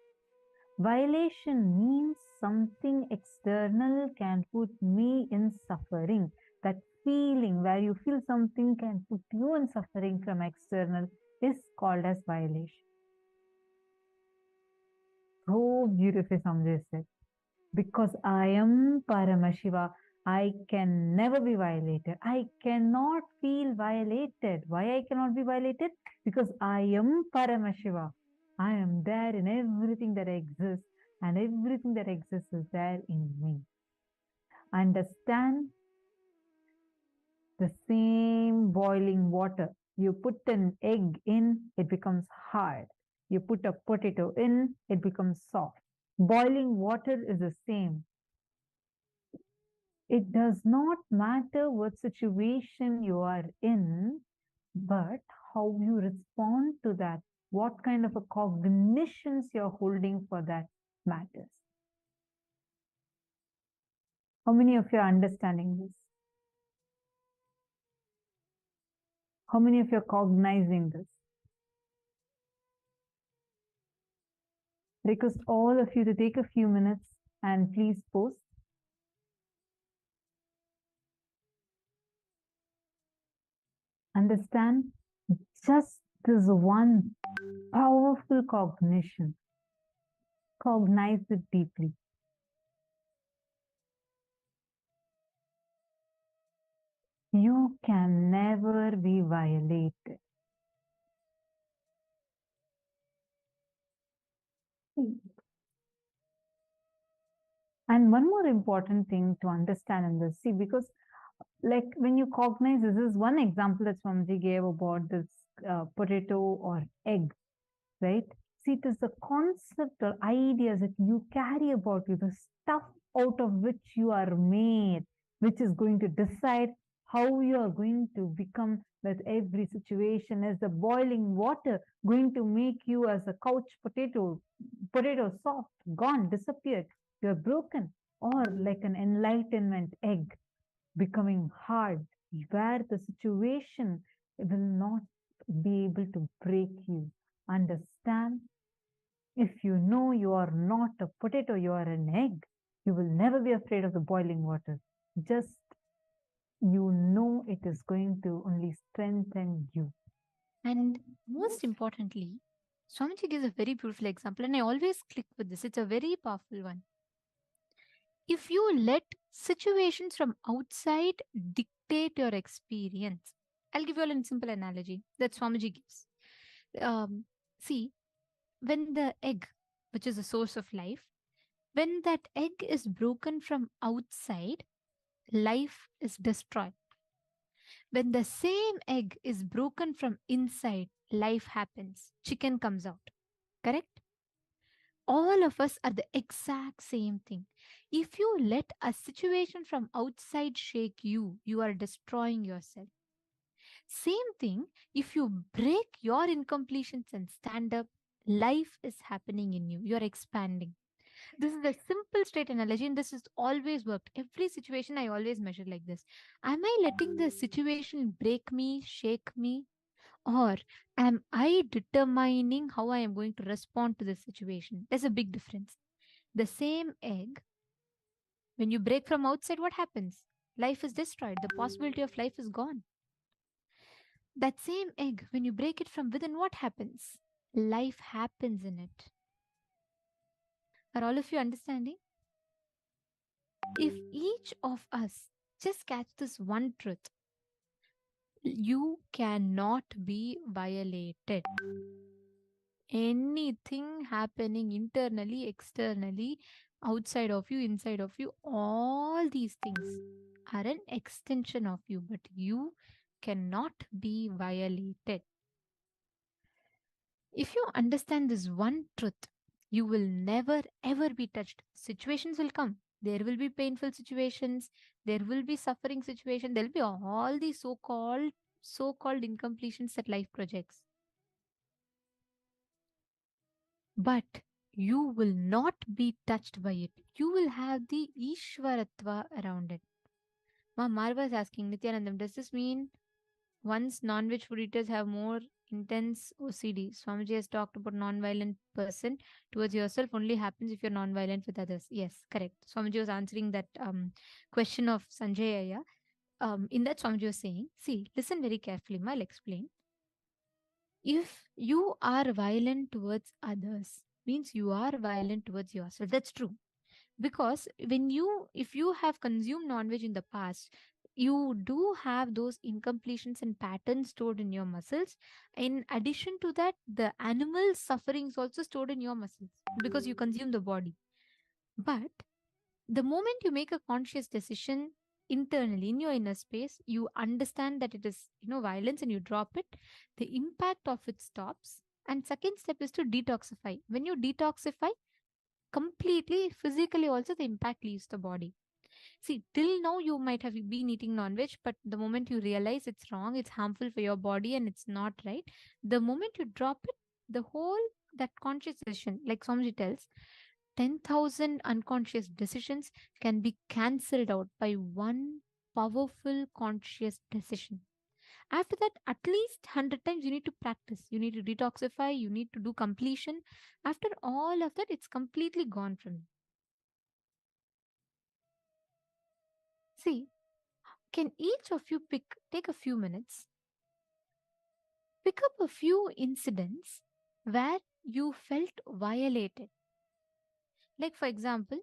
Violation means something external can put me in suffering. That feeling where you feel something can put you in suffering from external is called as violation. So beautifully Samjay said. Because I am Paramashiva, I can never be violated. I cannot feel violated. Why I cannot be violated? Because I am Paramashiva. I am there in everything that exists, and everything that exists is there in me. Understand the same boiling water. You put an egg in, it becomes hard. You put a potato in, it becomes soft. Boiling water is the same. It does not matter what situation you are in, but how you respond to that, what kind of a cognitions you're holding for that matters. How many of you are understanding this? How many of you are cognizing this? Request all of you to take a few minutes and please post. Understand just this one powerful cognition. Cognize it deeply. You can never be violated. And one more important thing to understand in this, see, because like when you cognize, this is one example that Swamiji gave about this potato or egg, right? See, it is the concept or ideas that you carry about you, the stuff out of which you are made, which is going to decide how you are going to become with every situation. Is the boiling water going to make you as a couch potato soft, gone, disappeared, you're broken? Or like an enlightenment egg becoming hard, where the situation will not be able to break you. Understand, if you know you are not a potato, you are an egg, you will never be afraid of the boiling water. Just you know it is going to only strengthen you. And most importantly, Swamiji gives a very beautiful example, and I always click with this. It's a very powerful one. If you let situations from outside dictate your experience, I'll give you a simple analogy that Swamiji gives. See, when the egg, which is the source of life, when that egg is broken from outside, life is destroyed. When the same egg is broken from inside, life happens. Chicken comes out. Correct? All of us are the exact same thing. If you let a situation from outside shake you, you are destroying yourself. Same thing, if you break your incompletions and stand up, life is happening in you. You are expanding. This is a simple straight analogy, and this has always worked. Every situation I always measure like this. Am I letting the situation break me, shake me? Or am I determining how I am going to respond to this situation? There's a big difference. The same egg, when you break from outside, what happens? Life is destroyed. The possibility of life is gone. That same egg, when you break it from within, what happens? Life happens in it. Are all of you understanding? If each of us just catch this one truth, you cannot be violated. Anything happening internally, externally, outside of you, inside of you, all these things are an extension of you, but you cannot be violated. If you understand this one truth, you will never ever be touched. Situations will come. There will be painful situations. There will be suffering situations. There will be all these so-called incompletions that life projects. But you will not be touched by it. You will have the Ishwaratva around it. Ma Marva is asking, Nithyanandam, does this mean once non-veg food eaters have more intense OCD? Swamiji has talked about non-violent person towards yourself only happens if you're non-violent with others. Yes, correct. Swamiji was answering that question of Sanjay Aya. In that, Swamiji was saying, see, listen very carefully, I'll explain. If you are violent towards others, means you are violent towards yourself. That's true. Because if you have consumed non-veg in the past, you do have those incompletions and patterns stored in your muscles. In addition to that, the animal suffering is also stored in your muscles because you consume the body. But the moment you make a conscious decision internally in your inner space, you understand that it is, violence, and you drop it, the impact of it stops. And second step is to detoxify. When you detoxify completely, physically also, the impact leaves the body. See, till now you might have been eating non-veg, but the moment you realize it's wrong, it's harmful for your body and it's not right, the moment you drop it, the whole that conscious decision, like Swamiji tells, 10,000 unconscious decisions can be cancelled out by one powerful conscious decision. After that, at least 100 times you need to practice. You need to detoxify, you need to do completion. After all of that, it's completely gone from you. See, can each of you take a few minutes, pick up a few incidents where you felt violated? Like, for example,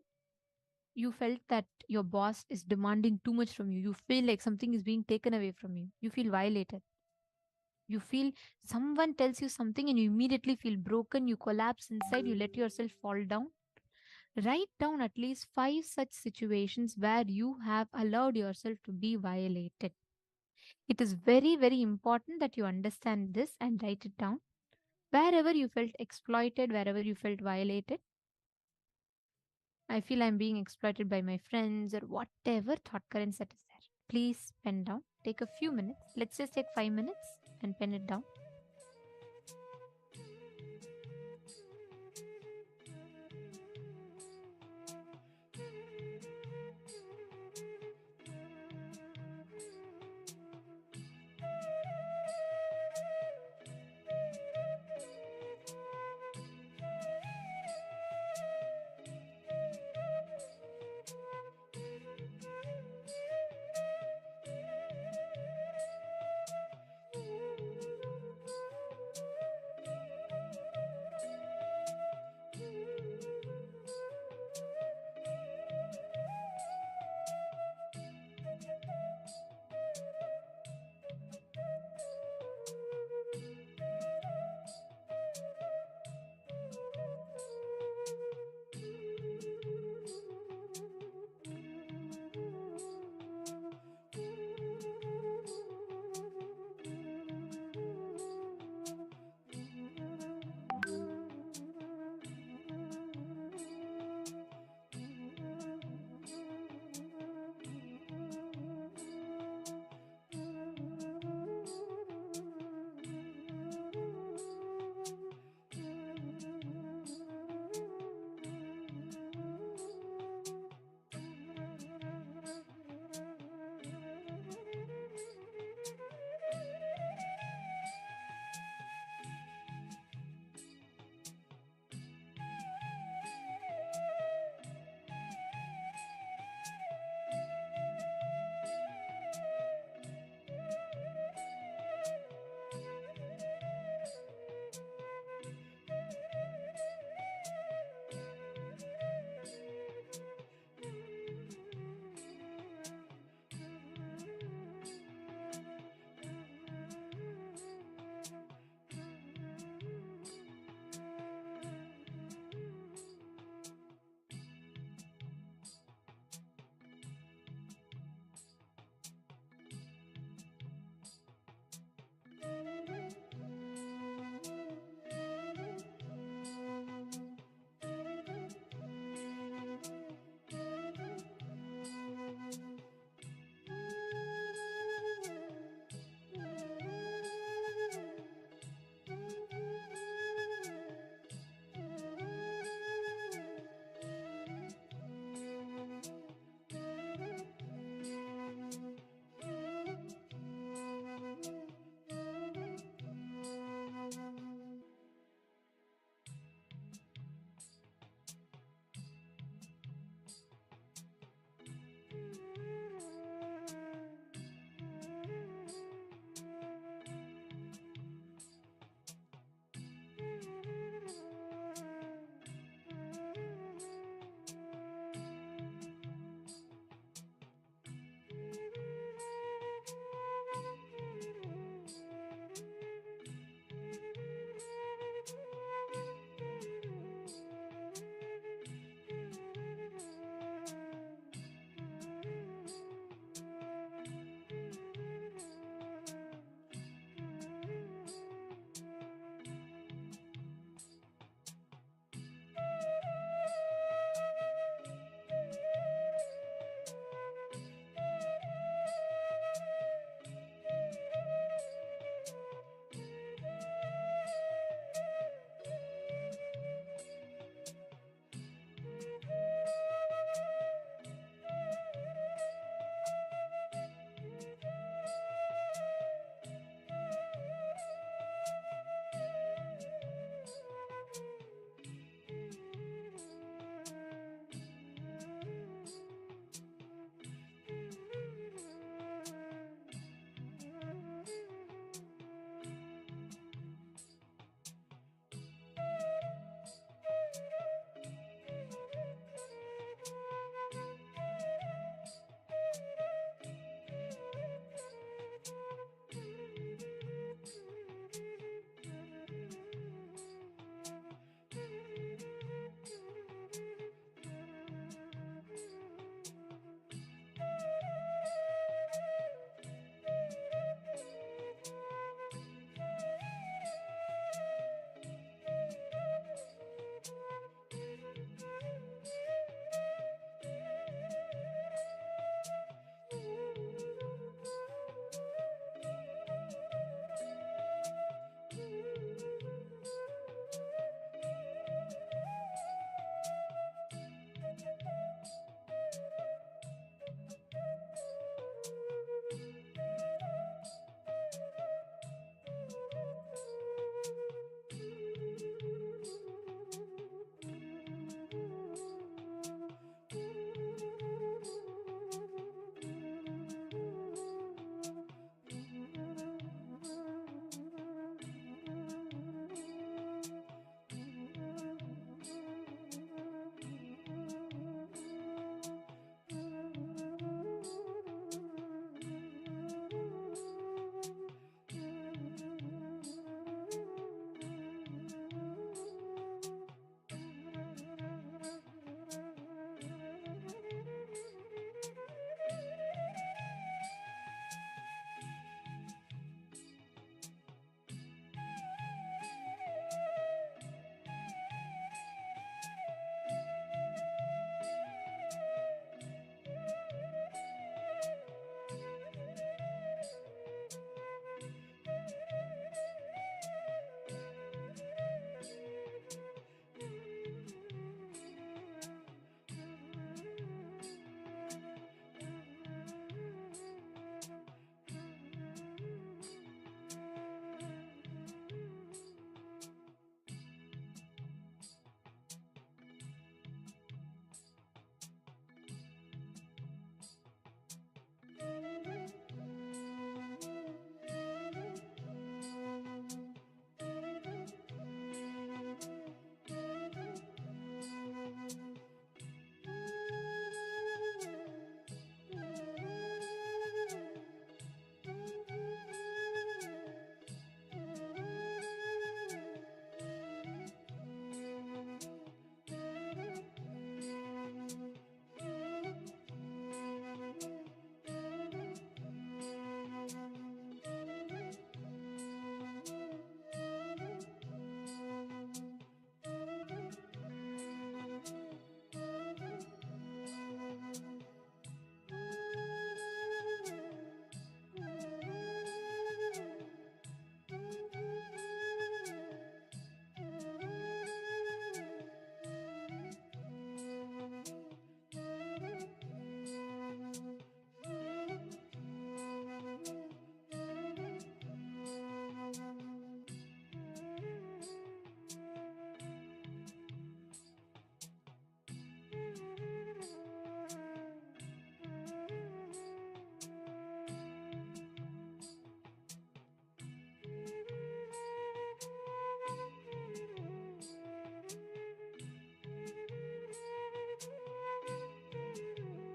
you felt that your boss is demanding too much from you. You feel like something is being taken away from you. You feel violated. You feel someone tells you something and you immediately feel broken. You collapse inside. You let yourself fall down. Write down at least 5 such situations where you have allowed yourself to be violated. It is very, very important that you understand this and write it down. Wherever you felt exploited, wherever you felt violated, I feel I'm being exploited by my friends, or whatever thought currents that is there. Please pen down. Take a few minutes. Let's just take 5 minutes and pen it down.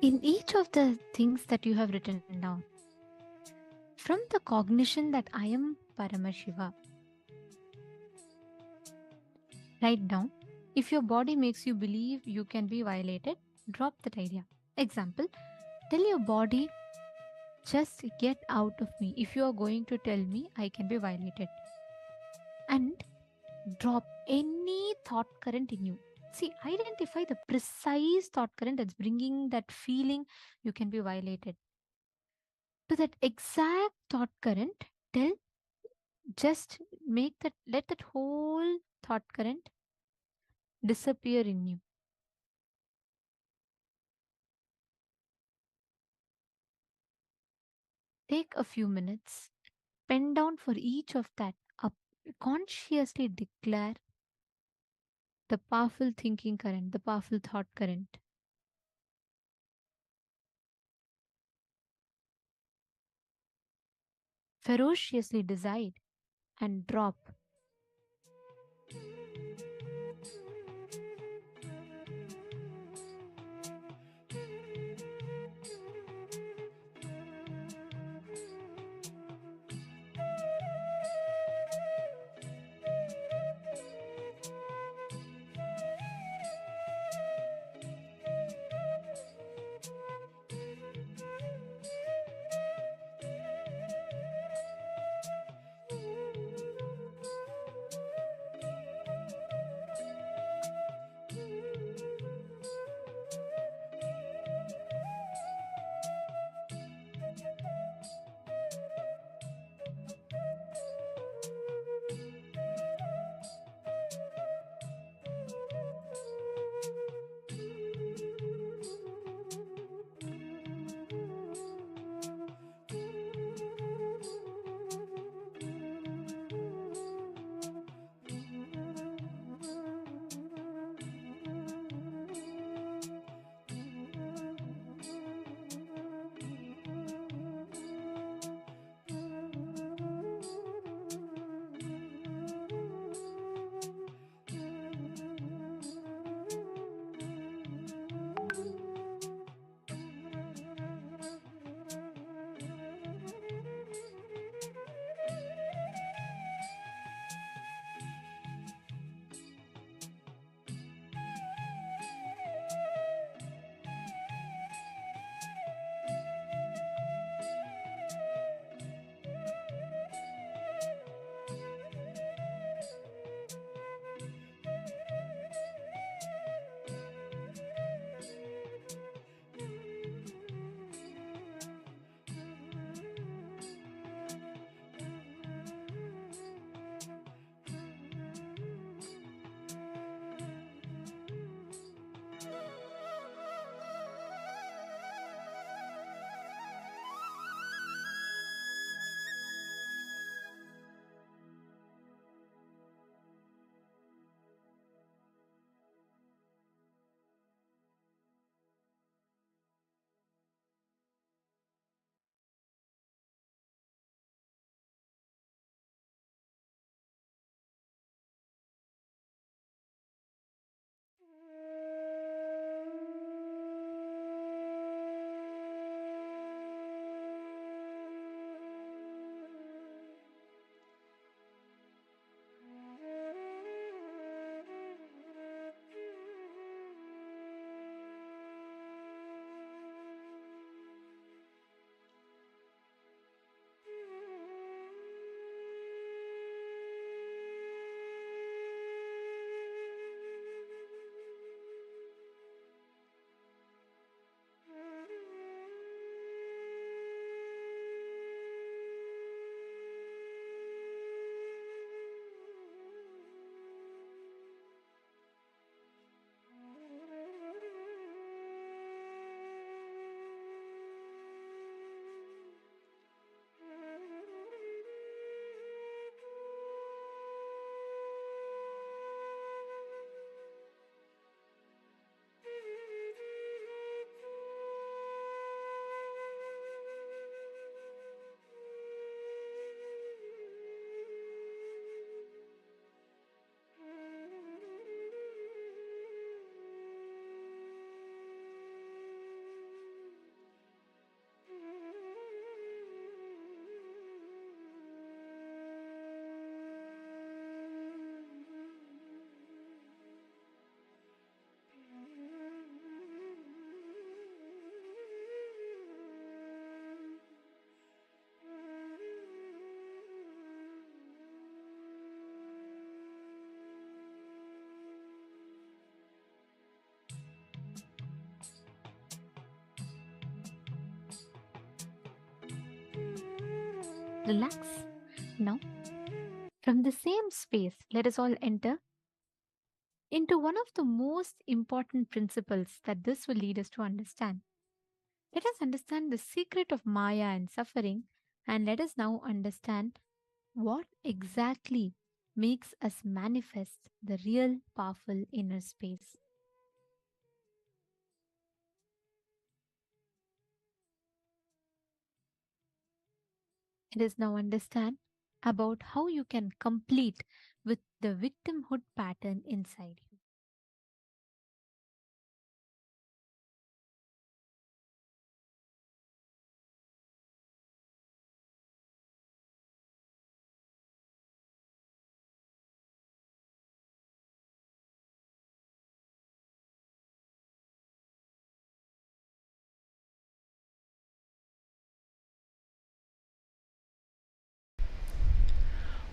In each of the things that you have written down, from the cognition that I am Paramashiva, write down, if your body makes you believe you can be violated, drop that idea. Example, tell your body, just get out of me if you are going to tell me I can be violated. And drop any thought current in you. See, identify the precise thought current that's bringing that feeling you can be violated. To that exact thought current, tell, just let that whole thought current disappear in you. Take a few minutes, pen down for each of that up, consciously declare the powerful thinking current, the powerful thought current. Ferociously decide and drop. relax. Now, from the same space, let us all enter into one of the most important principles that this will lead us to understand. Let us understand the secret of Maya and suffering, and let us now understand what exactly makes us manifest the real powerful inner space. Let us now understand about how you can complete with the victimhood pattern inside you.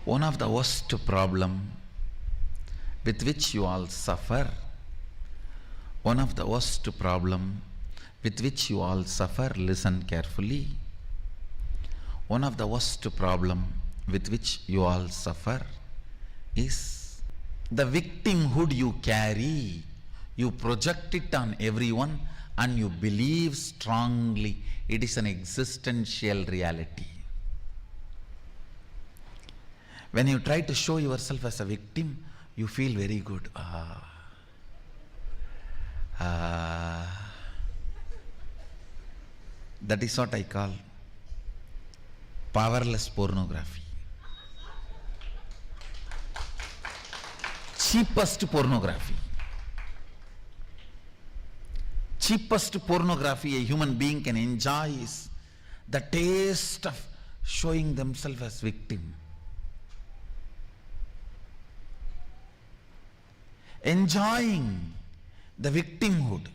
One of the worst problem with which you all suffer, one of the worst problem with which you all suffer, listen carefully. One of the worst problem with which you all suffer is the victimhood you carry. You project it on everyone and you believe strongly it is an existential reality. When you try to show yourself as a victim, you feel very good. That is what I call powerless pornography. Cheapest pornography. Cheapest pornography a human being can enjoy is the taste of showing themselves as victim. Enjoying the victimhood.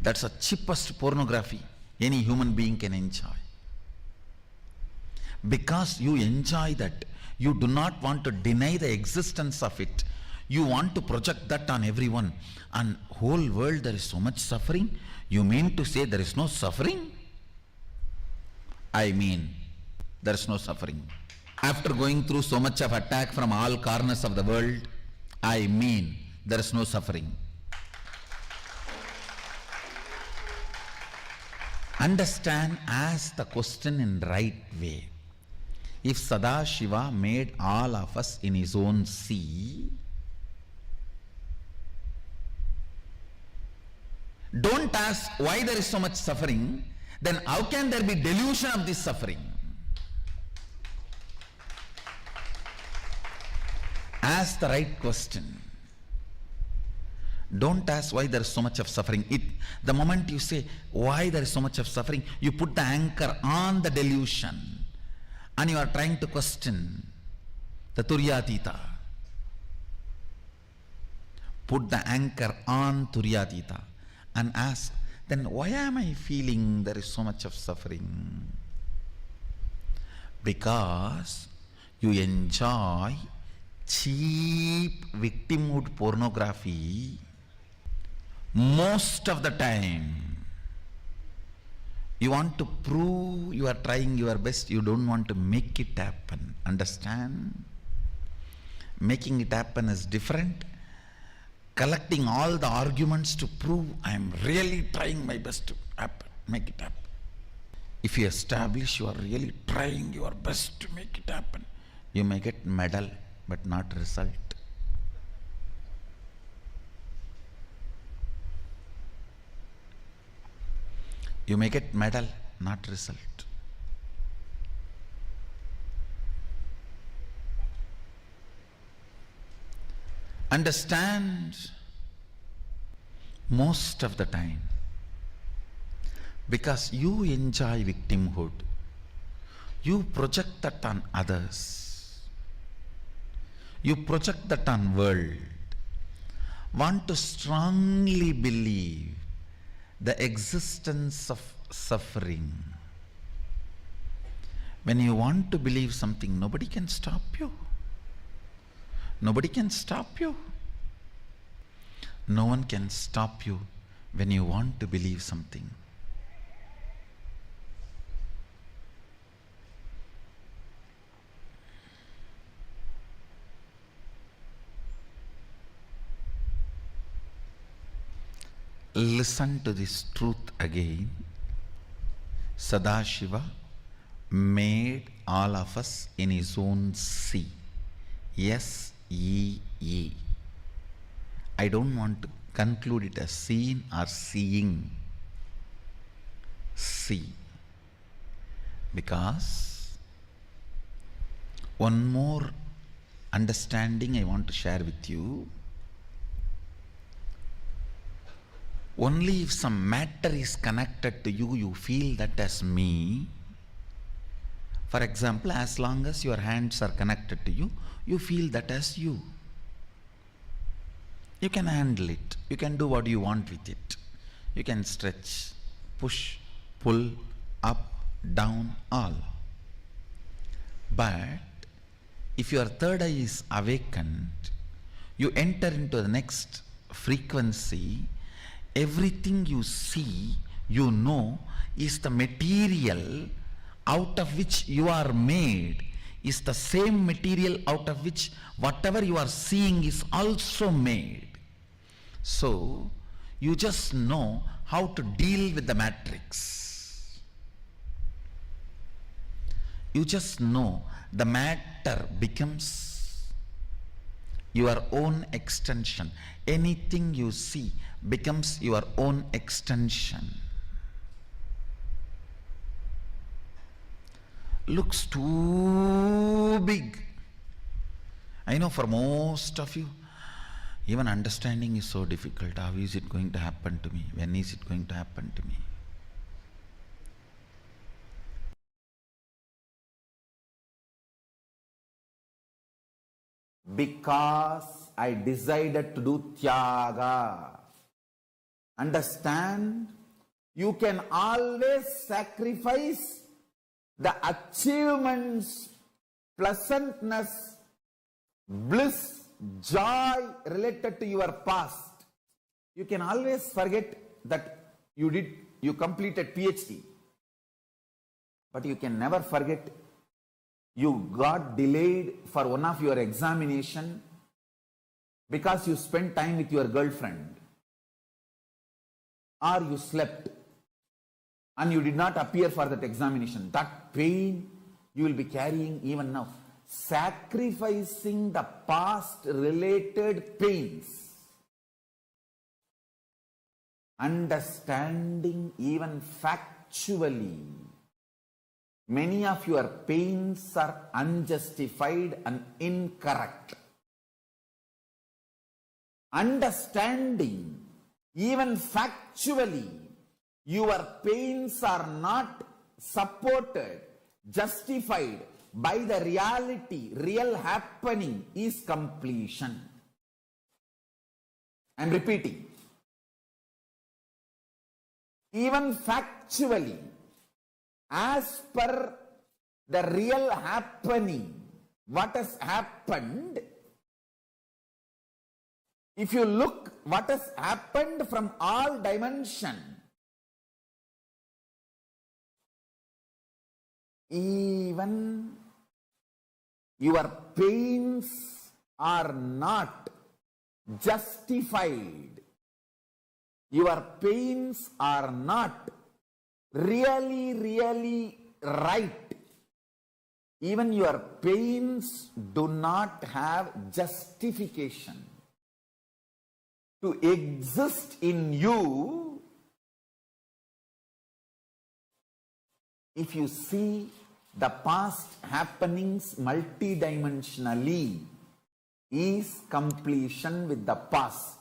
That's the cheapest pornography any human being can enjoy. Because you enjoy that, you do not want to deny the existence of it. You want to project that on everyone. And whole world there is so much suffering. You mean to say there is no suffering? I mean, there is no suffering. After going through so much of attack from all corners of the world, I mean, there is no suffering. Understand, ask the question in right way. If Sadashiva made all of us in his own sea, don't ask why there is so much suffering, then how can there be delusion of this suffering? Ask the right question. Don't ask why there is so much of suffering. The moment you say why there is so much of suffering, you put the anchor on the delusion and you are trying to question the Turyatita. Put the anchor on Turyatita and ask, then why am I feeling there is so much of suffering? Because you enjoy cheap victimhood pornography most of the time. You want to prove you are trying your best, you don't want to make it happen. Understand? Making it happen is different. Collecting all the arguments to prove I am really trying my best to happen, make it happen. If you establish you are really trying your best to make it happen, you may get medal but not result. You may get medal, not result. Understand, most of the time, because you enjoy victimhood, you project that on others. You project that on world. Want to strongly believe the existence of suffering. When you want to believe something, nobody can stop you. Nobody can stop you. No one can stop you when you want to believe something. listen to this truth again. Sadashiva made all of us in his own sea. S-E-E. I don't want to conclude it as seen or seeing. See. Because one more understanding I want to share with you. Only if some matter is connected to you, you feel that as me. For example, as long as your hands are connected to you, you feel that as you. You can handle it. You can do what you want with it. You can stretch, push, pull, up, down, all. But if your third eye is awakened, you enter into the next frequency. Everything you see, you know, is the material out of which you are made, is the same material out of which whatever you are seeing is also made. So, you just know how to deal with the matrix. You just know the matter becomes your own extension. Anything you see becomes your own extension. Looks too big. I know for most of you, even understanding is so difficult. How is it going to happen to me? When is it going to happen to me? Because I decided to do tyaga. Understand? You can always sacrifice the achievements, pleasantness, bliss, joy related to your past. You can always forget that you completed PhD. But you can never forget you got delayed for one of your examination because you spent time with your girlfriend, or you slept and you did not appear for that examination. That pain you will be carrying even now. Sacrificing the past related pains, understanding even factually, many of your pains are unjustified and incorrect. Understanding even factually, your pains are not supported, justified by the reality, real happening is completion. I am repeating. Even factually, as per the real happening, what has happened, if you look what has happened from all dimensions, even your pains are not justified. Your pains are not really right. Even your pains do not have justification to exist in you. If you see the past happenings multidimensionally, is completion with the past.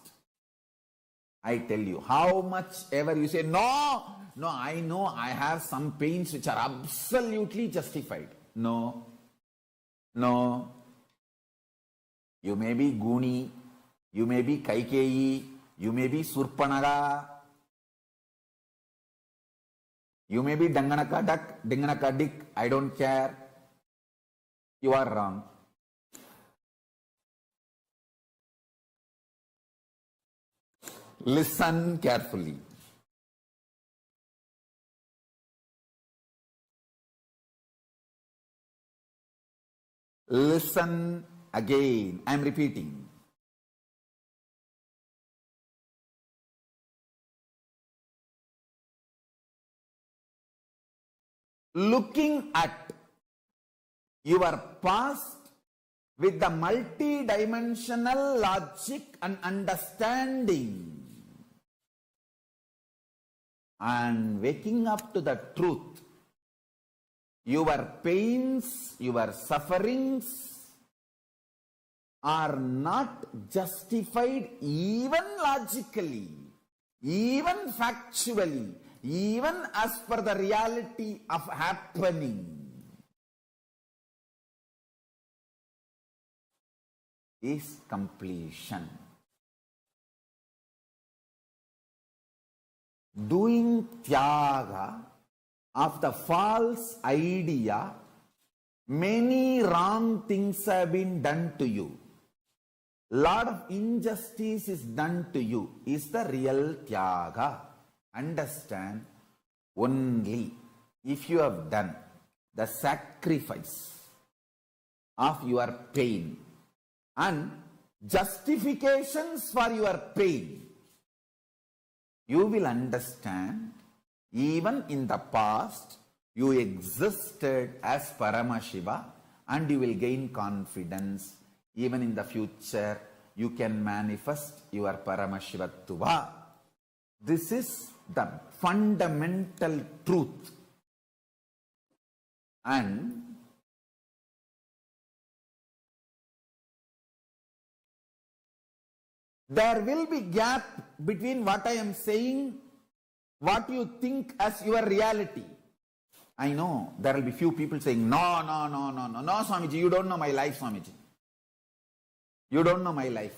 I tell you, how much ever you say, no, I know I have some pains which are absolutely justified. No. You may be Guni, you may be Kaikeyi, you may be Surpanaga, you may be Danganaka Duck, Dinganaka Dick, I don't care. You are wrong. Listen carefully. Listen again. I am repeating. looking at your past with the multi-dimensional logic and understanding, and waking up to the truth. Your pains, your sufferings are not justified even logically, even factually, even as per the reality of happening. Is completion. Doing tyaga of the false idea, many wrong things have been done to you. Lot of injustice is done to you, is the real tyaga. Understand, only if you have done the sacrifice of your pain and justifications for your pain, you will understand even in the past you existed as Paramashiva, and you will gain confidence. Even in the future you can manifest your Paramashivatva. This is the fundamental truth. And there will be gap between what I am saying, what you think as your reality. I know there will be few people saying, no, Swamiji, you don't know my life, Swamiji. You don't know my life.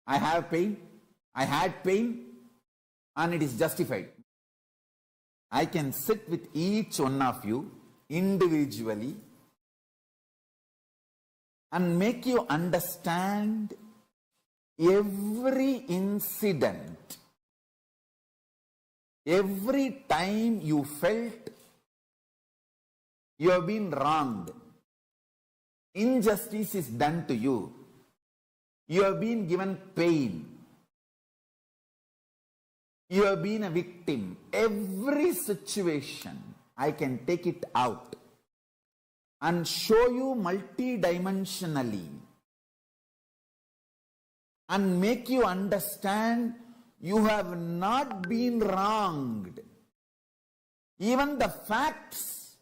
I have pain, I had pain, and it is justified. I can sit with each one of you individually and make you understand every incident, every time you felt you have been wronged, injustice is done to you, you have been given pain, you have been a victim. Every situation, I can take it out and show you multidimensionally and make you understand you have not been wronged. Even the facts,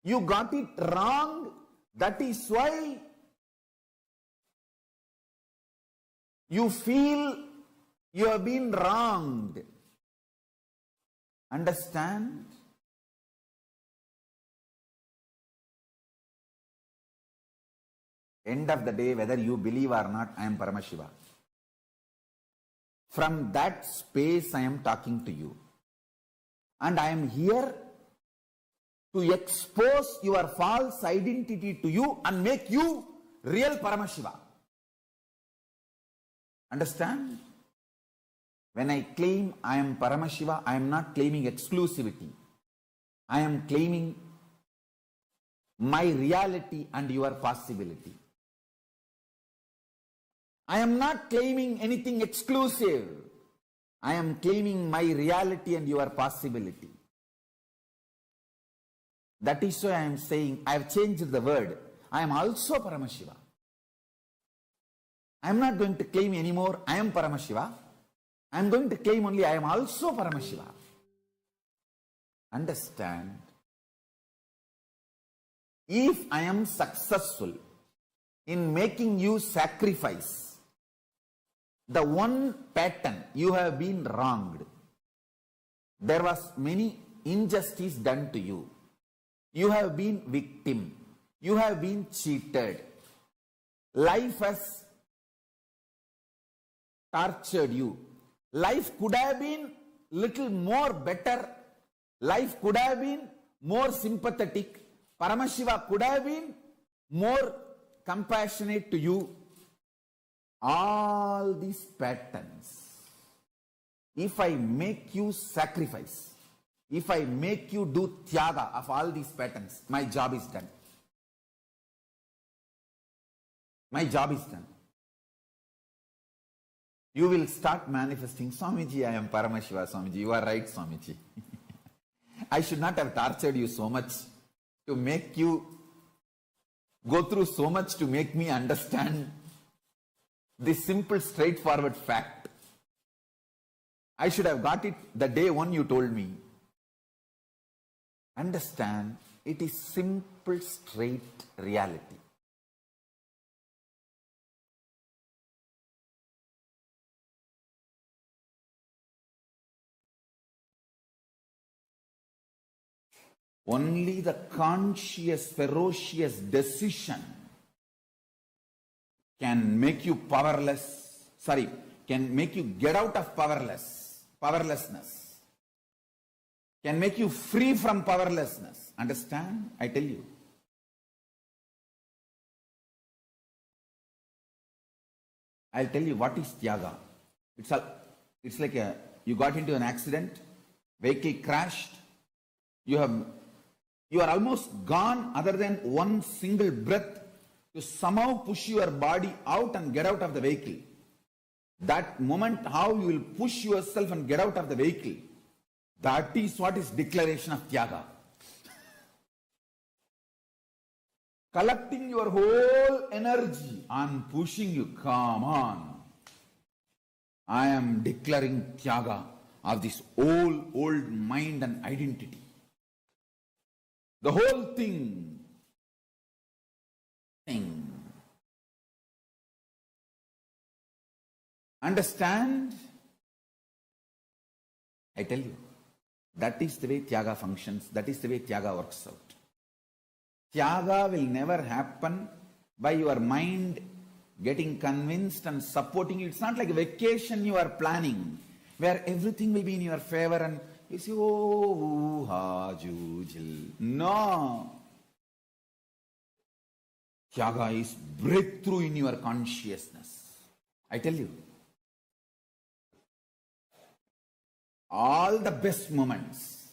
you got it wrong. That is why you feel you have been wronged. Understand? End of the day, whether you believe or not, I am Paramashiva. From that space I am talking to you. And I am here to expose your false identity to you and make you real Paramashiva. Understand? When I claim I am Paramashiva, I am not claiming exclusivity. I am claiming my reality and your possibility. I am not claiming anything exclusive. I am claiming my reality and your possibility. That is why I am saying, I have changed the word. I am also Paramashiva. I am not going to claim anymore, I am Paramashiva. I am going to claim only, I am also Paramashiva. Understand? If I am successful in making you sacrifice the one pattern, you have been wronged. There was many injustice done to you. You have been victim. You have been cheated. Life has tortured you. Life could have been little more better. Life could have been more sympathetic. Paramashiva could have been more compassionate to you. All these patterns, if I make you sacrifice, if I make you do tyaga of all these patterns, my job is done. My job is done. You will start manifesting, Swamiji, I am Paramashiva, Swamiji. You are right, Swamiji. I should not have tortured you so much to make you go through so much to make me understand this simple, straightforward fact. I should have got it the day one you told me. Understand, it is simple, straight reality. Only the conscious, ferocious decision can make you powerless, can make you get out of powerlessness, can make you free from powerlessness. Understand? I tell you. I'll tell you what is Tyaga. It's like you got into an accident, vehicle crashed, you are almost gone other than one single breath to somehow push your body out and get out of the vehicle. That moment how you will push yourself and get out of the vehicle, that is what is declaration of Tyaga. Collecting your whole energy and pushing you, come on. I am declaring Tyaga of this old mind and identity. The whole thing. Understand? I tell you, that is the way Tyaga functions, that is the way Tyaga works out. Tyaga will never happen by your mind getting convinced and supporting you. It's not like a vacation you are planning, where everything will be in your favor and you say, oh, ha, jujil. No. Tyaga is breakthrough in your consciousness. I tell you. All the best moments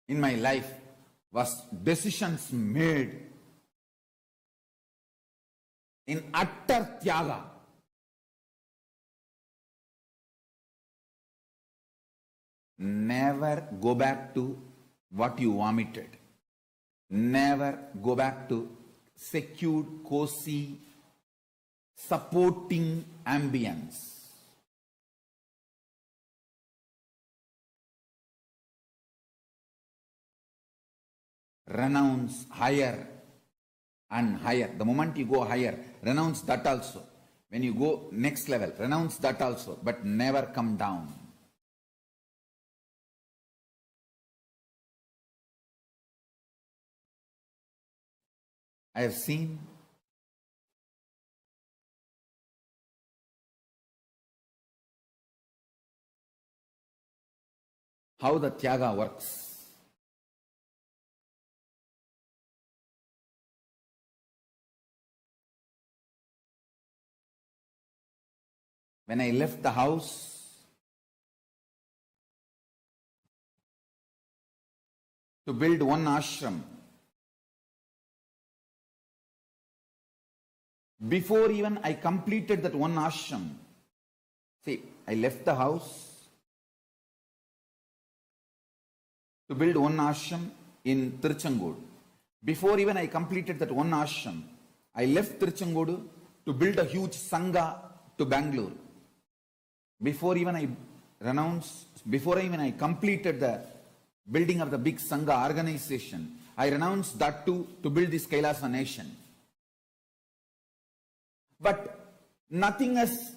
in my life was decisions made in utter Tyaga. Never go back to what you vomited. Never go back to secured, cozy, supporting ambience. Renounce higher and higher. The moment you go higher, renounce that also. When you go next level, renounce that also, but never come down. I have seen how the Tyaga works. When I left the house to build one ashram, before even I completed that one ashram, see, I left the house to build one ashram in Tiruchengodu. Before even I completed that one ashram, I left Tiruchengodu to build a huge Sangha to Bangalore. Before even I completed the building of the big Sangha organization, I renounced that too to build this Kailasa nation. But nothing has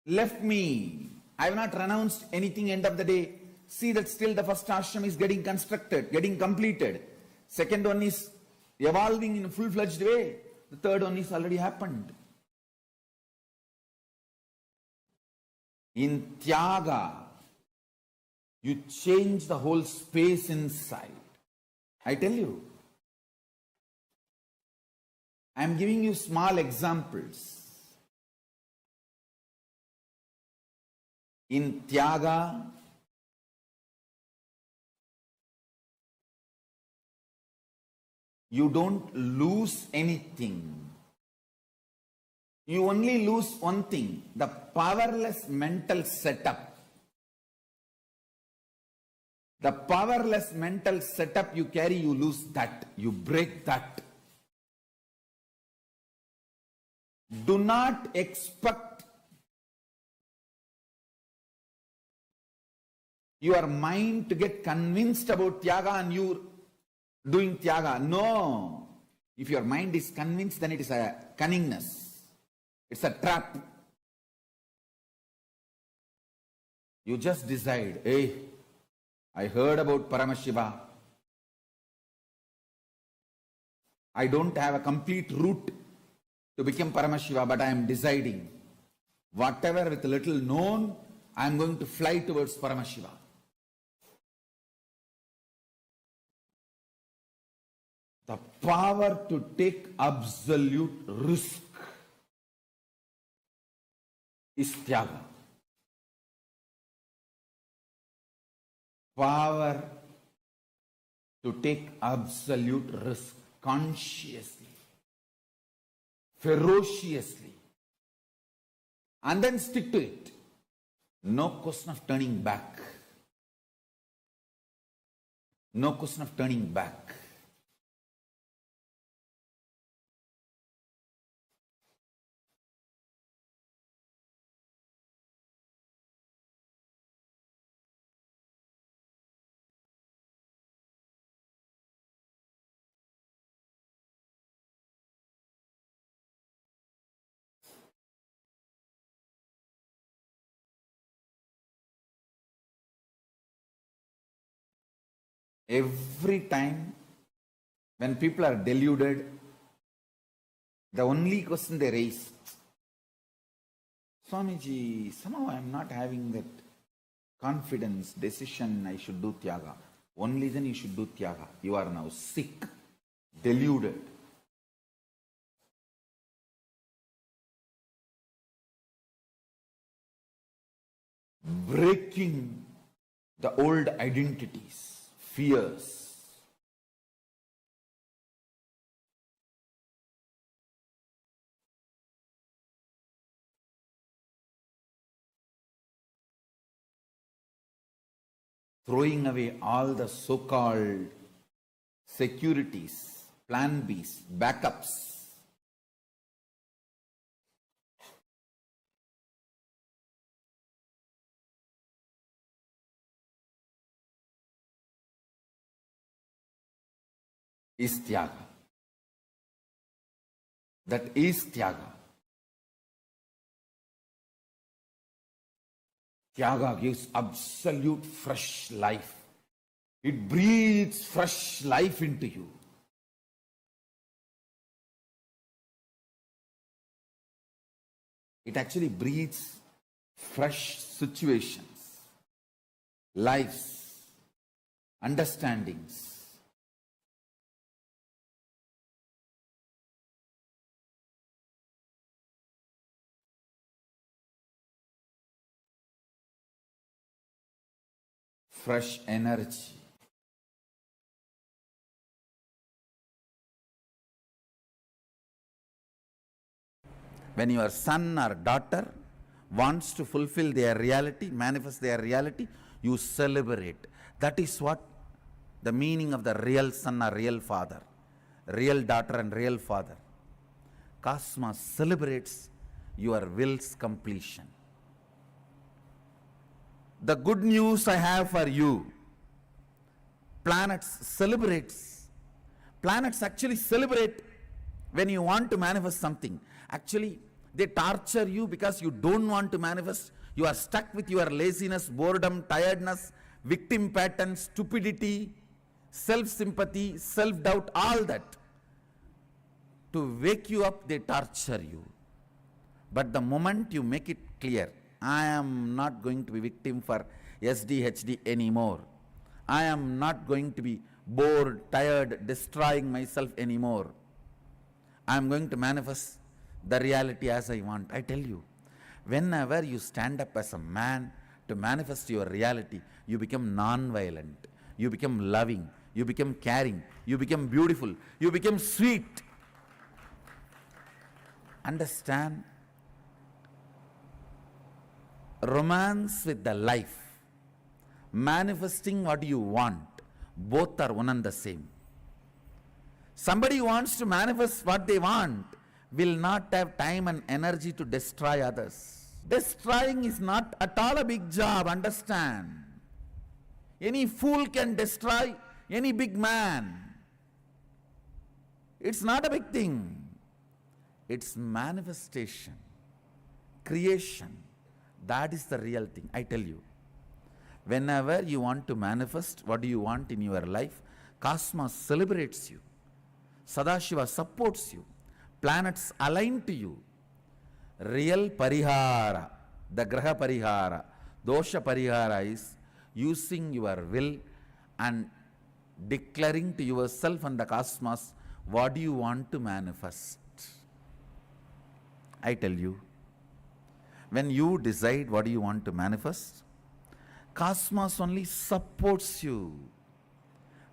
left me. I have not renounced anything end of the day. See that still the first ashram is getting constructed, getting completed. Second one is evolving in a full-fledged way. The third one is already happened. In Tyaga, you change the whole space inside. I tell you. I am giving you small examples. In Tyaga, you don't lose anything. You only lose one thing, the powerless mental setup. The powerless mental setup you carry, you lose that. You break that. Do not expect your mind to get convinced about Tyaga and you doing Tyaga. No. If your mind is convinced, then it is a cunningness. It's a trap. You just decide, hey, I heard about Paramashiva. I don't have a complete route to become Paramashiva, but I am deciding. Whatever with little known, I am going to fly towards Paramashiva. The power to take absolute risk is Tyaga. Power to take absolute risk consciously, ferociously, and then stick to it. No question of turning back. No question of turning back. Every time when people are deluded, the only question they raise, Swamiji, somehow I am not having that confidence, decision, I should do Tyaga. Only then you should do Tyaga. You are now sick, deluded. Breaking the old identities, fears. Throwing away all the so-called securities, plan Bs, backups. Is Tyaga. That is Tyaga. Tyaga gives absolute fresh life. It breathes fresh life into you. It actually breathes fresh situations, lives, understandings. Fresh energy. When your son or daughter wants to fulfill their reality, manifest their reality, you celebrate. That is what the meaning of the real son or real father, real daughter and real father. Cosmos celebrates your will's completion. The good news I have for you, planets celebrates. Planets actually celebrate when you want to manifest something. Actually, they torture you because you don't want to manifest. You are stuck with your laziness, boredom, tiredness, victim pattern, stupidity, self-sympathy, self-doubt, all that. To wake you up, they torture you. But the moment you make it clear, I am not going to be victim for SDHD anymore. I am not going to be bored, tired, destroying myself anymore. I am going to manifest the reality as I want. I tell you, whenever you stand up as a man to manifest your reality, you become non-violent, you become loving, you become caring, you become beautiful, you become sweet. Understand? Romance with the life, manifesting what you want. Both are one and the same. Somebody who wants to manifest what they want will not have time and energy to destroy others. Destroying is not at all a big job, understand. Any fool can destroy any big man. It's not a big thing. It's manifestation, creation. That is the real thing. I tell you, whenever you want to manifest what do you want in your life, cosmos celebrates you. Sadashiva supports you. Planets align to you. Real parihara, the graha parihara, dosha parihara is using your will and declaring to yourself and the cosmos what do you want to manifest. I tell you, when you decide what you want to manifest, cosmos only supports you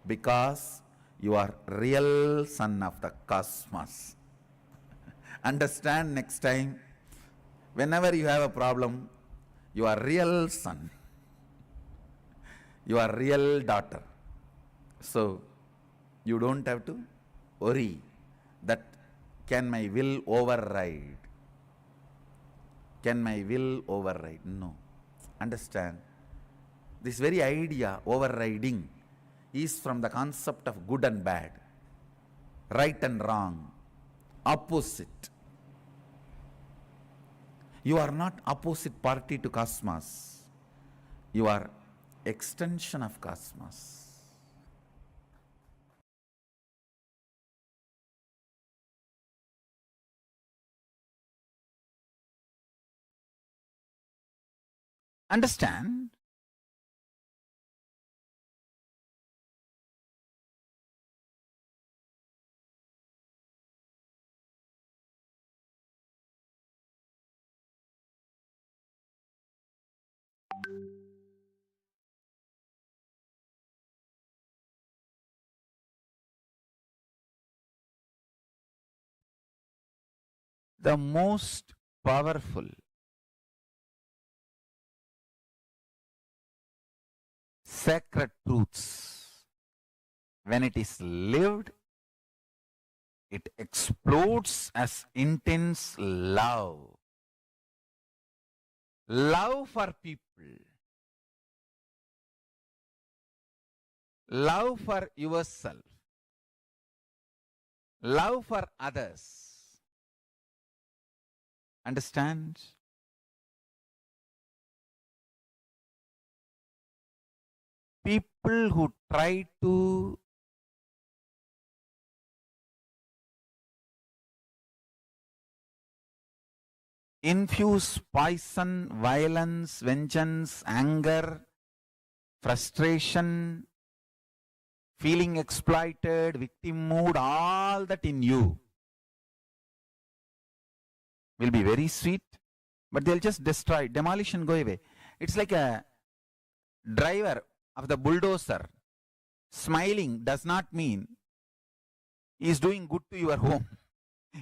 because you are real son of the cosmos. Understand next time, whenever you have a problem, you are real son, you are real daughter. So you don't have to worry that can my will override? Can my will override? No. Understand, this very idea, overriding, is from the concept of good and bad, right and wrong, opposite. You are not opposite party to cosmos. You are extension of cosmos. Understand? The most powerful sacred truths, when it is lived, it explodes as intense love. Love for people, love for yourself, love for others. Understand? People who try to infuse poison, violence, vengeance, anger, frustration, feeling exploited, victim mood, all that in you will be very sweet, but they'll just destroy, demolition, go away. It's like a driver of the bulldozer smiling does not mean he is doing good to your home.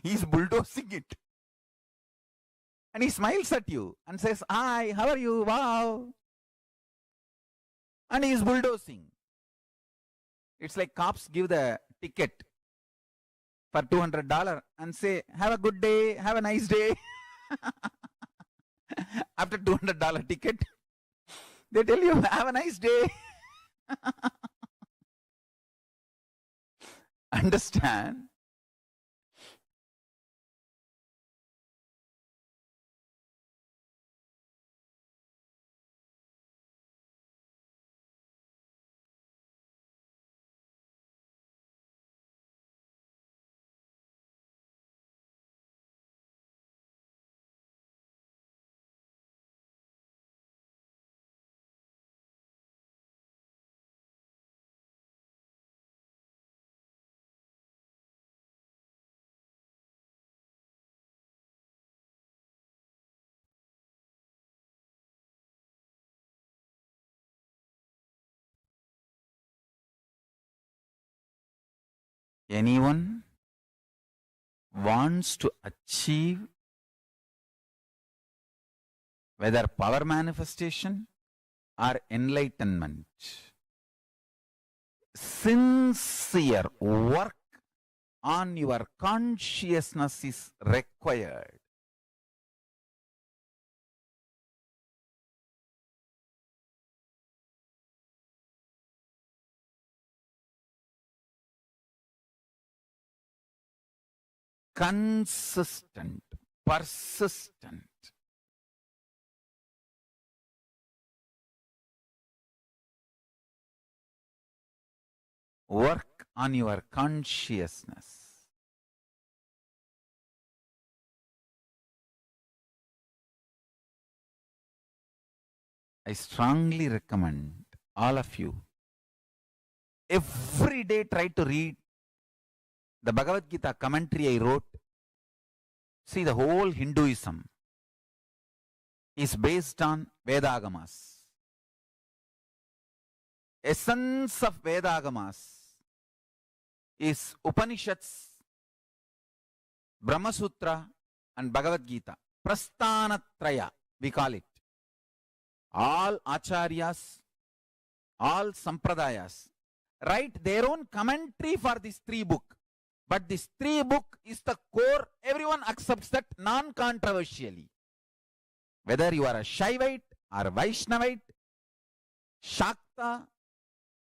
He is bulldozing it. And he smiles at you and says, "Hi, how are you? Wow." And he is bulldozing. It's like cops give the ticket for $200 and say, "Have a good day, have a nice day." After $200 ticket, they tell you, "Have a nice day." Understand? Anyone wants to achieve whether power manifestation or enlightenment. Sincere work on your consciousness is required. Consistent, persistent. Work on your consciousness. I strongly recommend all of you every day try to read the Bhagavad Gita commentary I wrote. See, the whole Hinduism is based on Vedagamas. Essence of Vedagamas is Upanishads, Brahma Sutra and Bhagavad Gita. Prasthanatraya, we call it. All acharyas, all sampradayas write their own commentary for this three book. But this three book is the core. Everyone accepts that non-controversially. Whether you are a Shaivite or Vaishnavite, Shakta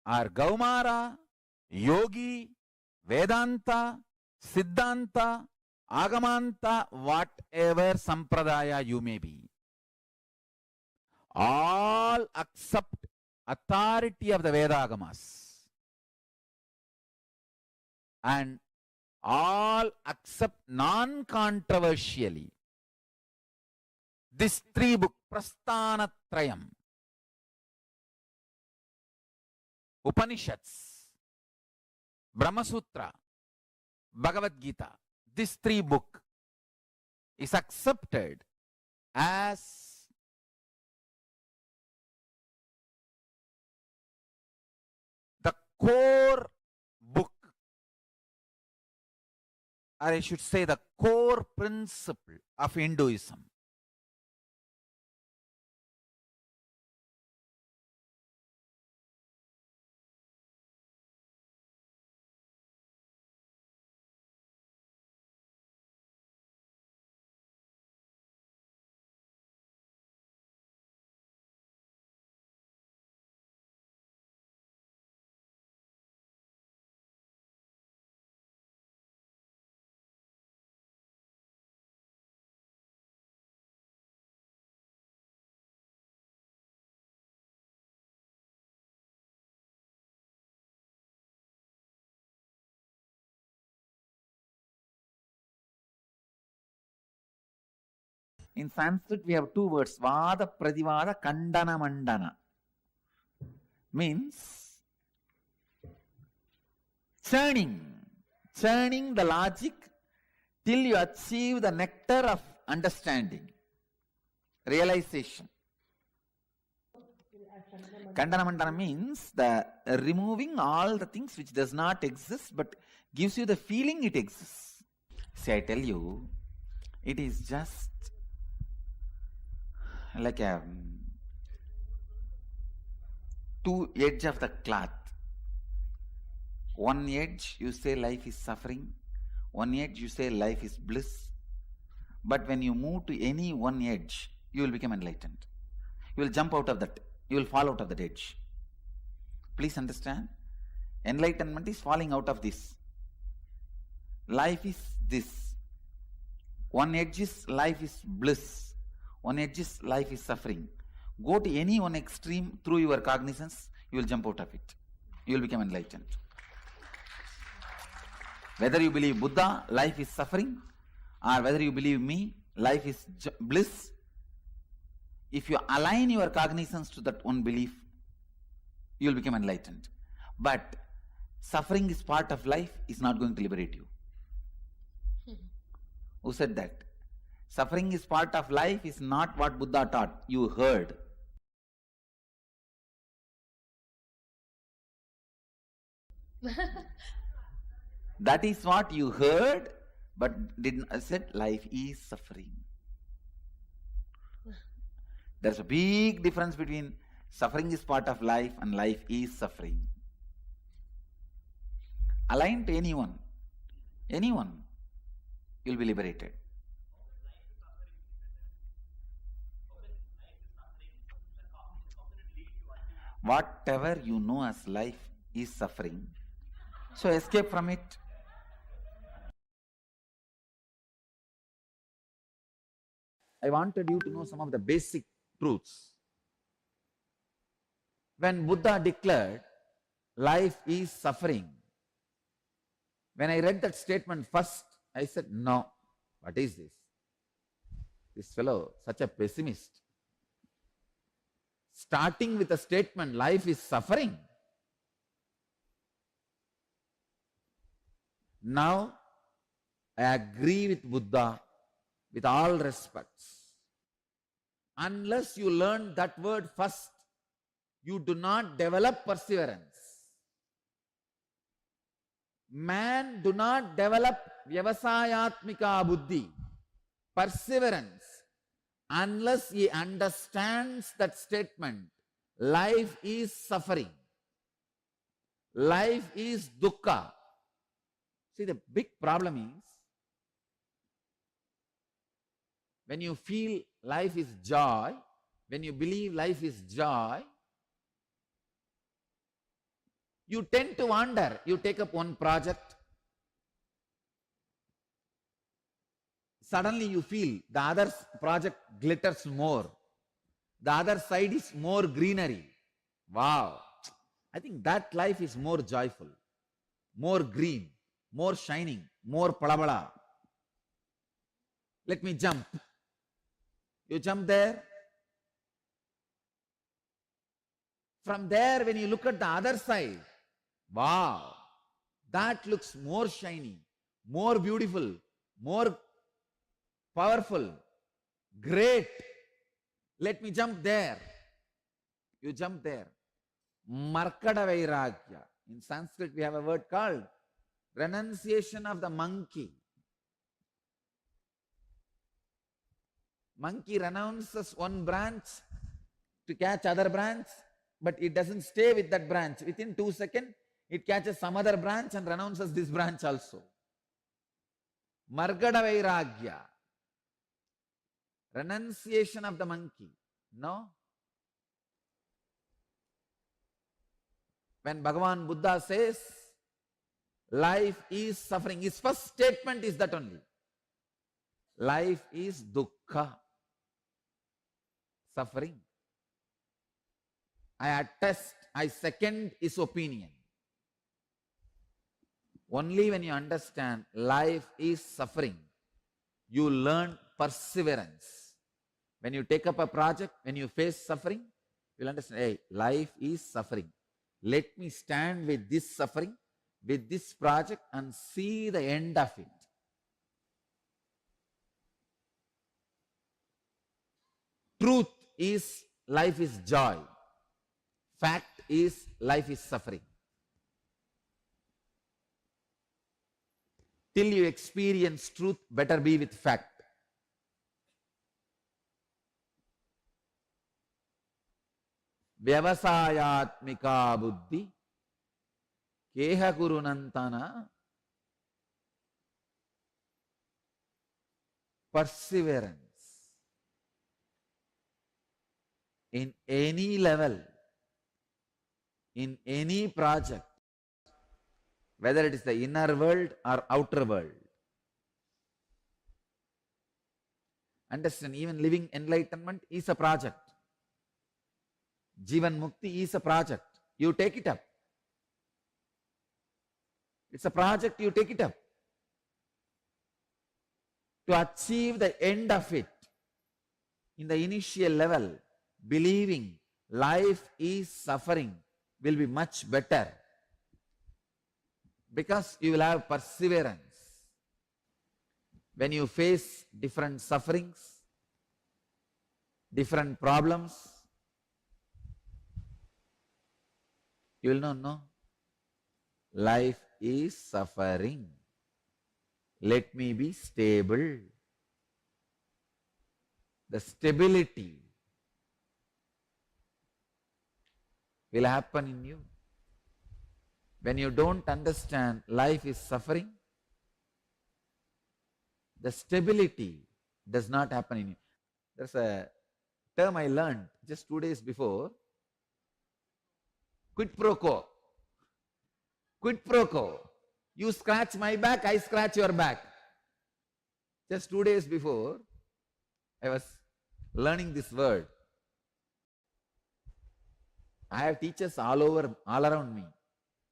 or Gaumara, Yogi, Vedanta, Siddhanta, Agamanta, whatever sampradaya you may be, all accept authority of the Vedagamas and all accept non-controversially this three book, Prasthanatrayam, Upanishads, Brahma Sutra, Bhagavad Gita. This three book is accepted as the core book, or I should say the core principle of Hinduism. In Sanskrit, we have two words, Vada, Pradivada, Kandana, Mandana. Means churning the logic till you achieve the nectar of understanding, realization. Kandana Mandana means the removing all the things which does not exist but gives you the feeling it exists. See, I tell you, it is just like a two edge of the cloth. One edge you say life is suffering, one edge you say life is bliss. But when you move to any one edge, you will become enlightened. You will jump out of that, you will fall out of that edge. Please understand, enlightenment is falling out of this. Life is this. One edge is life is bliss. One edge is life is suffering. Go to any one extreme through your cognizance, you will jump out of it. You will become enlightened. Whether you believe Buddha, life is suffering, or whether you believe me, life is bliss, if you align your cognizance to that one belief, you will become enlightened. But suffering is part of life is not going to liberate you. Who said that? Suffering is part of life is not what Buddha taught. You heard. That is what you heard, but didn't said life is suffering. There's a big difference between Suffering is part of life and life is suffering. Align to anyone, you'll be liberated. Whatever you know as life is suffering, so escape from it. I wanted you to know some of the basic truths. When Buddha declared life is suffering, when I read that statement first, I said, no, what is this? This fellow, such a pessimist. Starting with a statement, life is suffering. Now, I agree with Buddha with all respects. Unless you learn that word first, you do not develop perseverance. Man do not develop vyavasayatmika buddhi, perseverance, unless he understands that statement. Life is suffering. Life is dukkha. See, the big problem is, when you feel life is joy, when you believe life is joy, you tend to wander. You take up one project, suddenly you feel the other project glitters more. The other side is more greenery. Wow! I think that life is more joyful, more green, more shining, more palabala. Let me jump. You jump there. From there, when you look at the other side, wow, that looks more shiny, more beautiful, more powerful, great. Let me jump there. You jump there. Markada Vairagya. In Sanskrit, we have a word called renunciation of the monkey. Monkey renounces one branch to catch other branch, but it doesn't stay with that branch. Within 2 seconds, it catches some other branch and renounces this branch also. Margada Vairagya. Renunciation of the monkey. No? When Bhagavan Buddha says, life is suffering, his first statement is that only. Life is dukkha. Suffering. I attest, I second his opinion. Only when you understand life is suffering, you learn perseverance. When you take up a project, when you face suffering, you'll understand, hey, life is suffering. Let me stand with this suffering, with this project, and see the end of it. Truth is life is joy. Fact is life is suffering. Till you experience truth, better be with fact. Vyavasayatmika buddhi keha kurunantana. Perseverance in any level, in any project, whether it is the inner world or outer world. Understand, even living enlightenment is a project. Jivan Mukti is a project. You take it up. It's a project, you take it up. To achieve the end of it, in the initial level, believing life is suffering will be much better, because you will have perseverance. When you face different sufferings, different problems, you will know, no, life is suffering. Let me be stable. The stability will happen in you. When you don't understand life is suffering, the stability does not happen in you. There's a term I learned just 2 days before. Quid pro quo. Quid pro quo. You scratch my back, I scratch your back. Just 2 days before, I was learning this word. I have teachers all around me.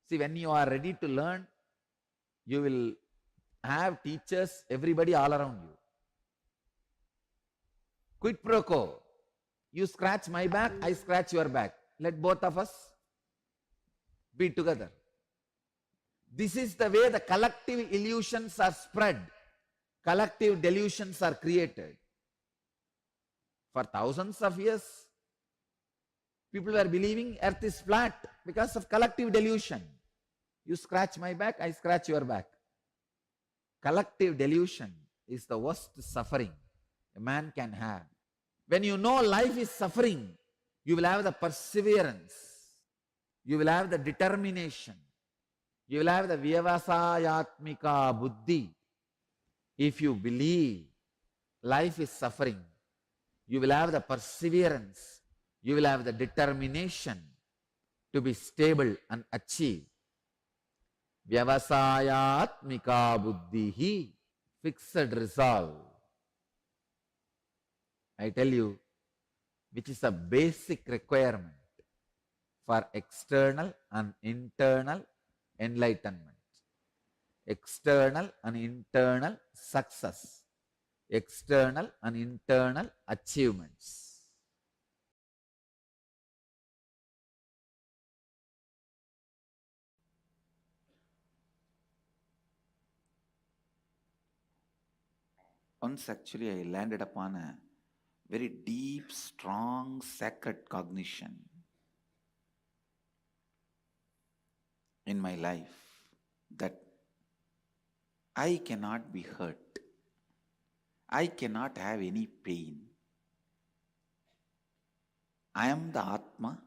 See, when you are ready to learn, you will have teachers, everybody all around you. Quid pro quo. You scratch my back, I scratch your back. Let both of us be together. This is the way the collective illusions are spread. Collective delusions are created. For thousands of years, people were believing earth is flat because of collective delusion. You scratch my back, I scratch your back. Collective delusion is the worst suffering a man can have. When you know life is suffering, you will have the perseverance. You will have the determination. You will have the vyavasayatmika buddhi. If you believe life is suffering, you will have the perseverance. You will have the determination to be stable and achieve. Vyavasayatmika buddhihi, fixed resolve. I tell you, which is a basic requirement for external and internal enlightenment. External and internal success. External and internal achievements. Once actually I landed upon a very deep, strong, sacred cognition in my life that I cannot be hurt. I cannot have any pain. I am the Atma.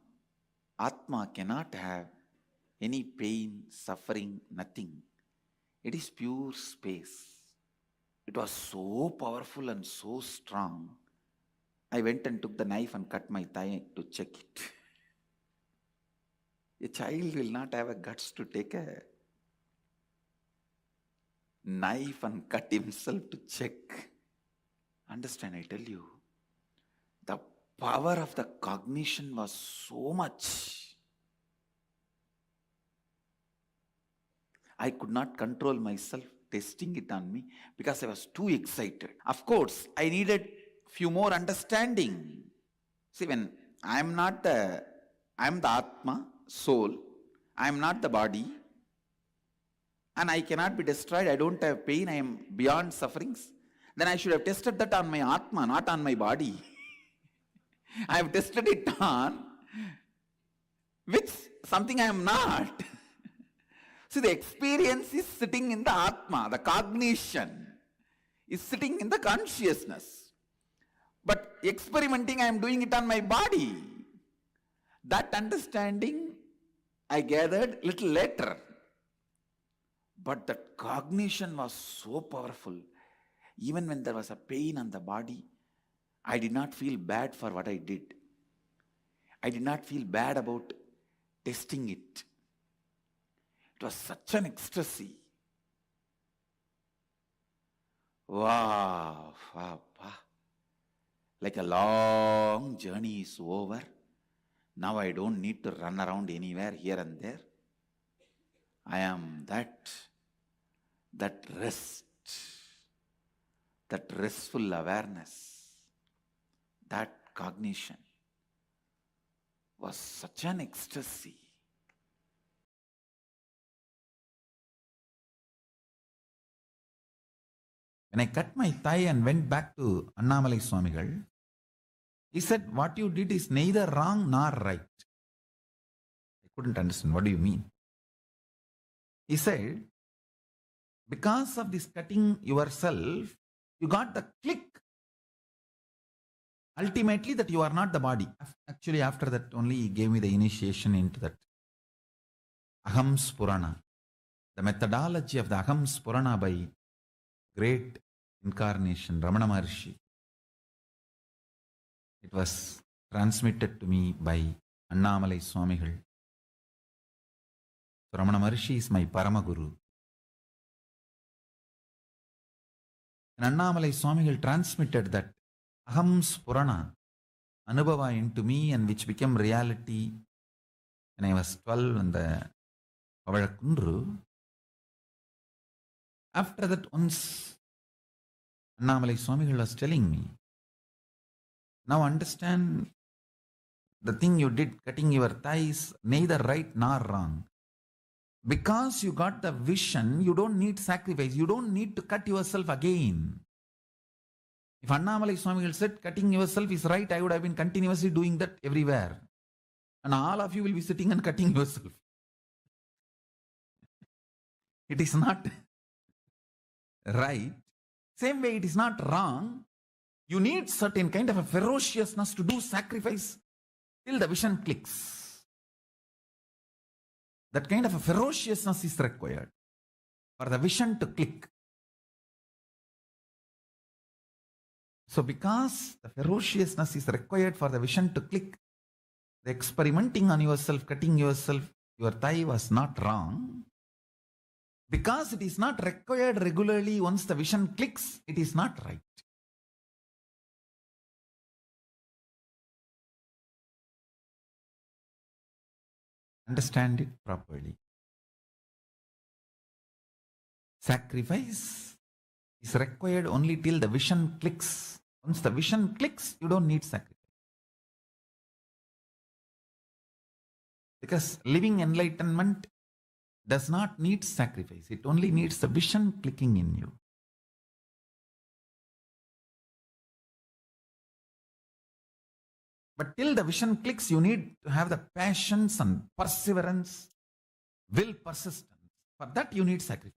Atma cannot have any pain, suffering, nothing. It is pure space. It was so powerful and so strong. I went and took the knife and cut my thigh to check it. A child will not have a guts to take a knife and cut himself to check. Understand, I tell you, the power of the cognition was so much. I could not control myself testing it on me because I was too excited. Of course, I needed few more understanding. See, when I am the Atma, soul, I am not the body, and I cannot be destroyed, I don't have pain, I am beyond sufferings, then I should have tested that on my Atma, not on my body. I have tested it on which something I am not. See, the experience is sitting in the Atma, the cognition is sitting in the consciousness. But experimenting, I am doing it on my body. That understanding I gathered little later. But that cognition was so powerful. Even when there was a pain on the body, I did not feel bad for what I did. I did not feel bad about testing it. It was such an ecstasy. Wow, wow, wow. Like a long journey is over. Now I don't need to run around anywhere here and there. I am that rest, that restful awareness, that cognition was such an ecstasy. When I cut my thigh and went back to Annamalai Swamigal, he said, what you did is neither wrong nor right. I couldn't understand. What do you mean? He said, because of this cutting yourself, you got the click. ultimately that you are not the body. Actually, after that only he gave me the initiation into that Aham Spurana, the methodology of the Aham Spurana by great incarnation Ramana Maharshi. It was transmitted to me by Annamalai Swamigal. So Ramana Maharshi is my Paramaguru. And Annamalai Swamigal transmitted that Aham Spurana Anubhava into me, and which became reality when I was 12 in the Pavazhakundru. After that, once Annamalai Swamigal was telling me, now understand the thing you did, cutting your thighs, neither right nor wrong. Because you got the vision, you don't need sacrifice. You don't need to cut yourself again. If Annamalai Swamigal said cutting yourself is right, I would have been continuously doing that everywhere. And all of you will be sitting and cutting yourself. It is not right. Same way, it is not wrong. You need certain kind of a ferociousness to do sacrifice till the vision clicks. That kind of a ferociousness is required for the vision to click. So because the ferociousness is required for the vision to click, the experimenting on yourself, cutting yourself, your thigh was not wrong. Because it is not required regularly, once the vision clicks, it is not right. Understand it properly. Sacrifice is required only till the vision clicks. Once the vision clicks, you don't need sacrifice. Because living enlightenment does not need sacrifice. It only needs the vision clicking in you. But till the vision clicks, you need to have the patience and perseverance, will, persistence. For that, you need sacrifice.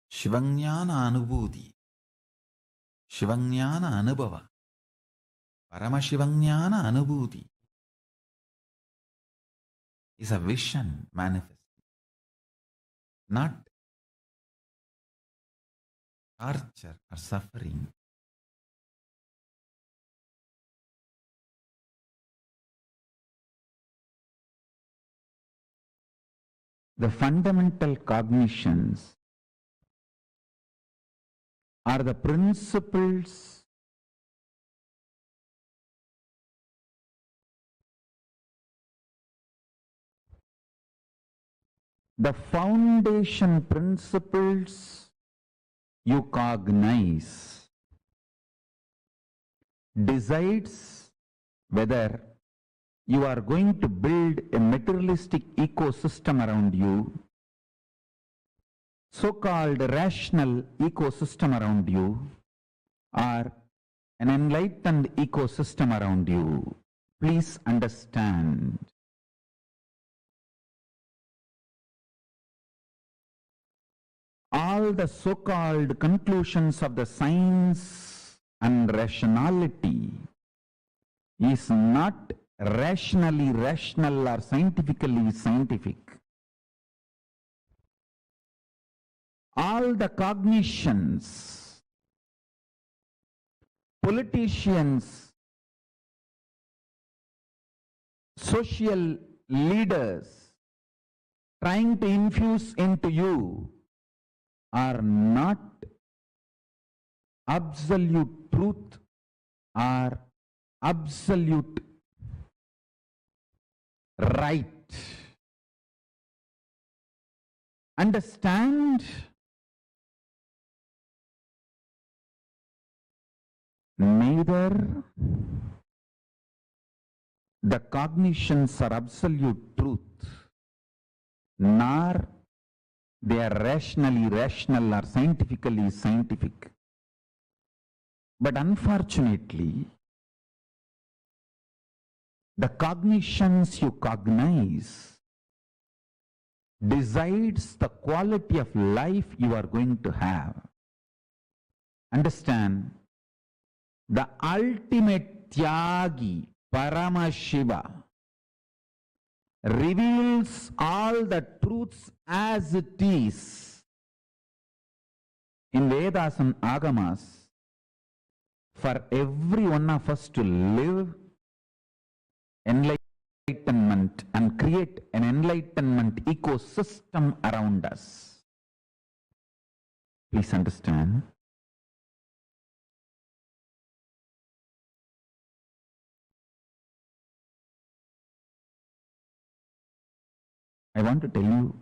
Shivajnana Anubhuti, Shivajnana Anubhava, Paramashivoha Anubhuti is a vision manifest, not torture or suffering. The fundamental cognitions are the principles the foundation principles you cognize decides whether you are going to build a materialistic ecosystem around you, so-called rational ecosystem around you, or an enlightened ecosystem around you. Please understand. All the so-called conclusions of the science and rationality is not rationally rational or scientifically scientific. All the cognitions, politicians, social leaders trying to infuse into you are not absolute truth or absolute right. Understand? Neither the cognitions are absolute truth, nor they are rationally rational or scientifically scientific. But unfortunately, the cognitions you cognize decides the quality of life you are going to have. Understand, the ultimate Tyagi, Paramashiva, reveals all the truths as it is. In Vedas and Agamas, for every one of us to live enlightenment and create an enlightenment ecosystem around us. Please understand. I want to tell you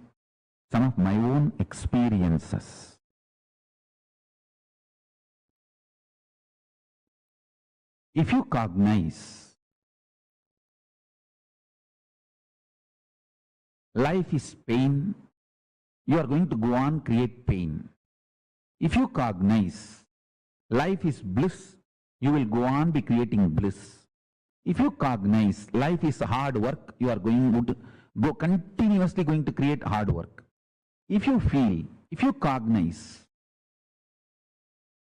some of my own experiences. If you cognize life is pain, you are going to go on create pain. If you cognize life is bliss, you will go on be creating bliss. If you cognize life is hard work, you are going to go continuously going to create hard work. If you feel, if you cognize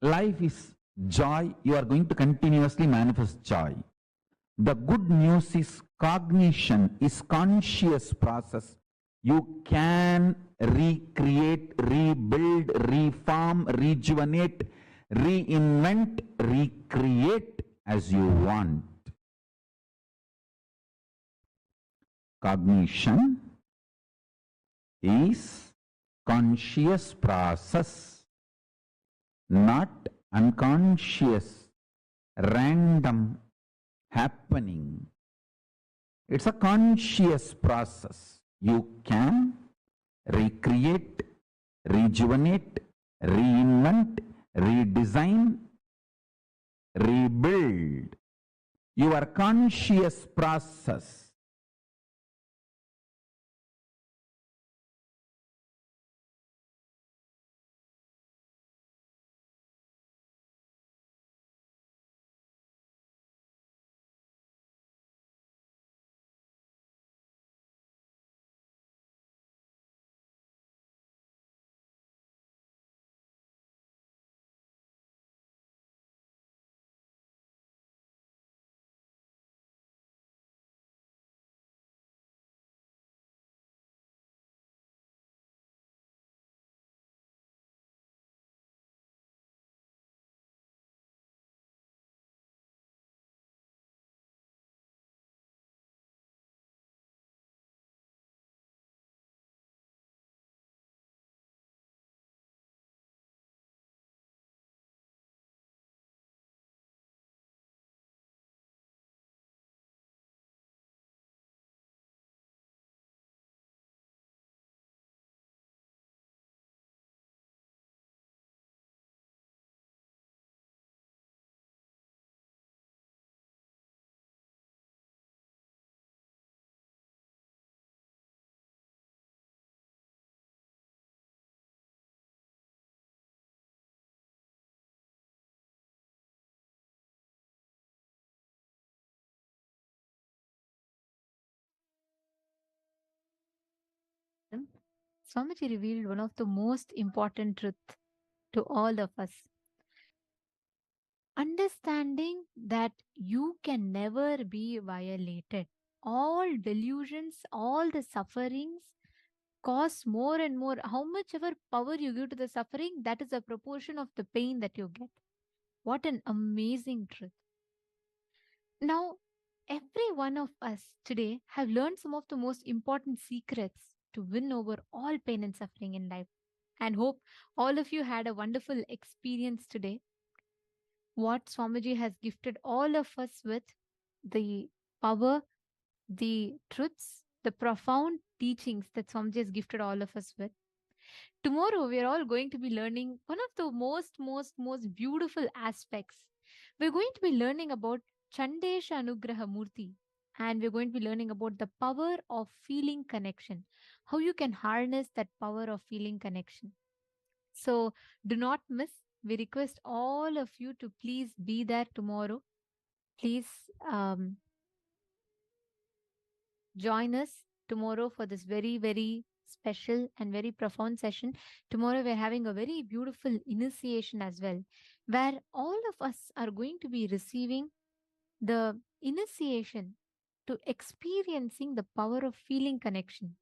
life is joy, you are going to continuously manifest joy. The good news is cognition is conscious process. You can recreate, rebuild, reform, rejuvenate, reinvent, recreate as you want. Cognition is conscious process, not unconscious, random happening. It's a conscious process. You can recreate, rejuvenate, reinvent, redesign, rebuild your conscious process. Swamiji revealed one of the most important truths to all of us. Understanding that you can never be violated. All delusions, all the sufferings cause more and more. How much ever power you give to the suffering, that is a proportion of the pain that you get. What an amazing truth. Now, every one of us today have learned some of the most important secrets to win over all pain and suffering in life. And hope all of you had a wonderful experience today. What Swamiji has gifted all of us with, the power, the truths, the profound teachings that Swamiji has gifted all of us with. Tomorrow, we are all going to be learning one of the most beautiful aspects. We're going to be learning about Chandesha Anugraha Murti, and we're going to be learning about the power of feeling connection, how you can harness that power of feeling connection. So do not miss. We request all of you to please be there tomorrow. Please join us tomorrow for this very special and very profound session. Tomorrow, we're having a very beautiful initiation as well, where all of us are going to be receiving the initiation to experiencing the power of feeling connection.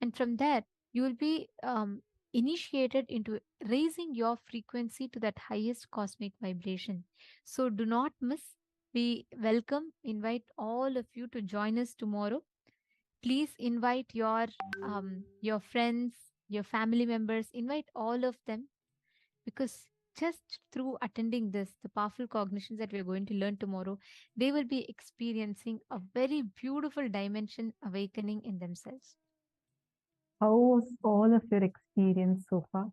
And from there, you will be initiated into raising your frequency to that highest cosmic vibration. So do not miss. We welcome, invite all of you to join us tomorrow. Please invite your friends, your family members, invite all of them, because just through attending this, the powerful cognitions that we're going to learn tomorrow, they will be experiencing a very beautiful dimension awakening in themselves. How was all of your experience so far?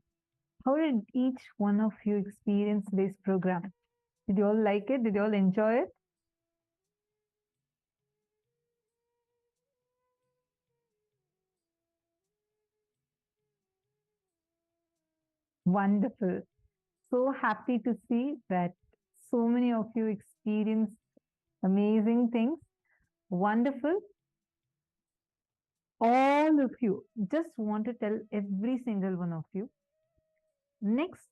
How did each one of you experience this program? Did you all like it? Did you all enjoy it? Wonderful. So happy to see that so many of you experienced amazing things. Wonderful. All of you, just want to tell every single one of you, next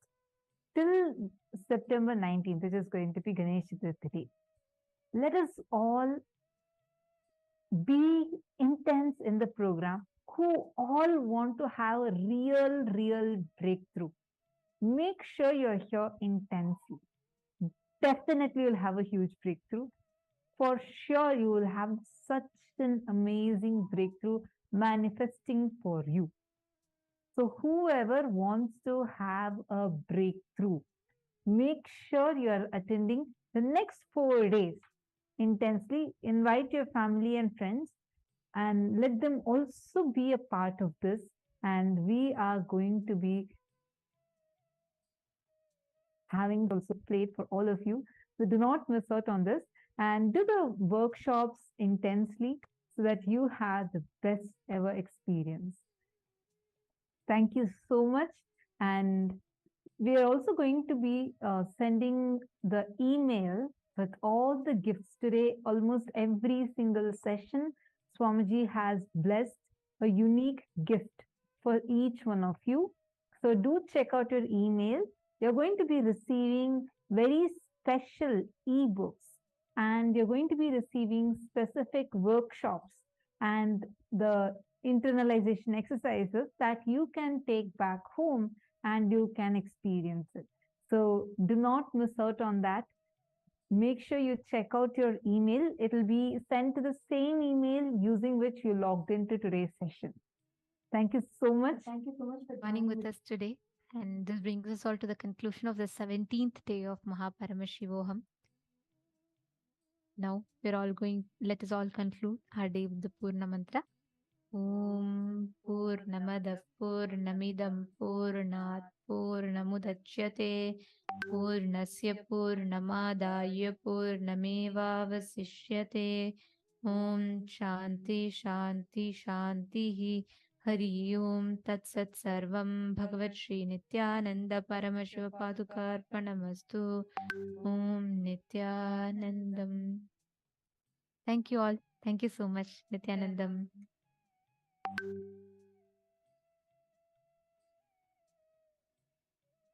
till September 19th, which is going to be Ganesh Chaturthi, let us all be intense in the program, who all want to have a real breakthrough. Make sure you're here intensely. Definitely you'll have a huge breakthrough. For sure, you will have such an amazing breakthrough manifesting for you. So whoever wants to have a breakthrough, make sure you are attending the next 4 days intensely. Invite your family and friends and let them also be a part of this. And we are going to be having also played for all of you. So do not miss out on this and do the workshops intensely so that you have the best ever experience. Thank you so much. And we are also going to be sending the email with all the gifts today. Almost every single session, Swamiji has blessed a unique gift for each one of you. So do check out your email. You're going to be receiving very special ebooks, and you're going to be receiving specific workshops and the internalization exercises that you can take back home and you can experience it. So do not miss out on that. Make sure you check out your email. It will be sent to the same email using which you logged into today's session. Thank you so much. Thank you so much for joining with us today. And this brings us all to the conclusion of the 17th day of Paramashivoham. Now let us all conclude our day with the Purna Mantra. Om Purnamadav Purnamidam Purnat Purnamudachyate Purnasya Purnamadaya Purnamevavasishyate. Om Shanti Shanti Shanti Hari Om Tat Sat Sarvam Bhagavat Shri Nithyananda Paramashiva Padukarpanamastu. Om Nithyanandam. Thank you all. Thank you so much, Nithyanandam.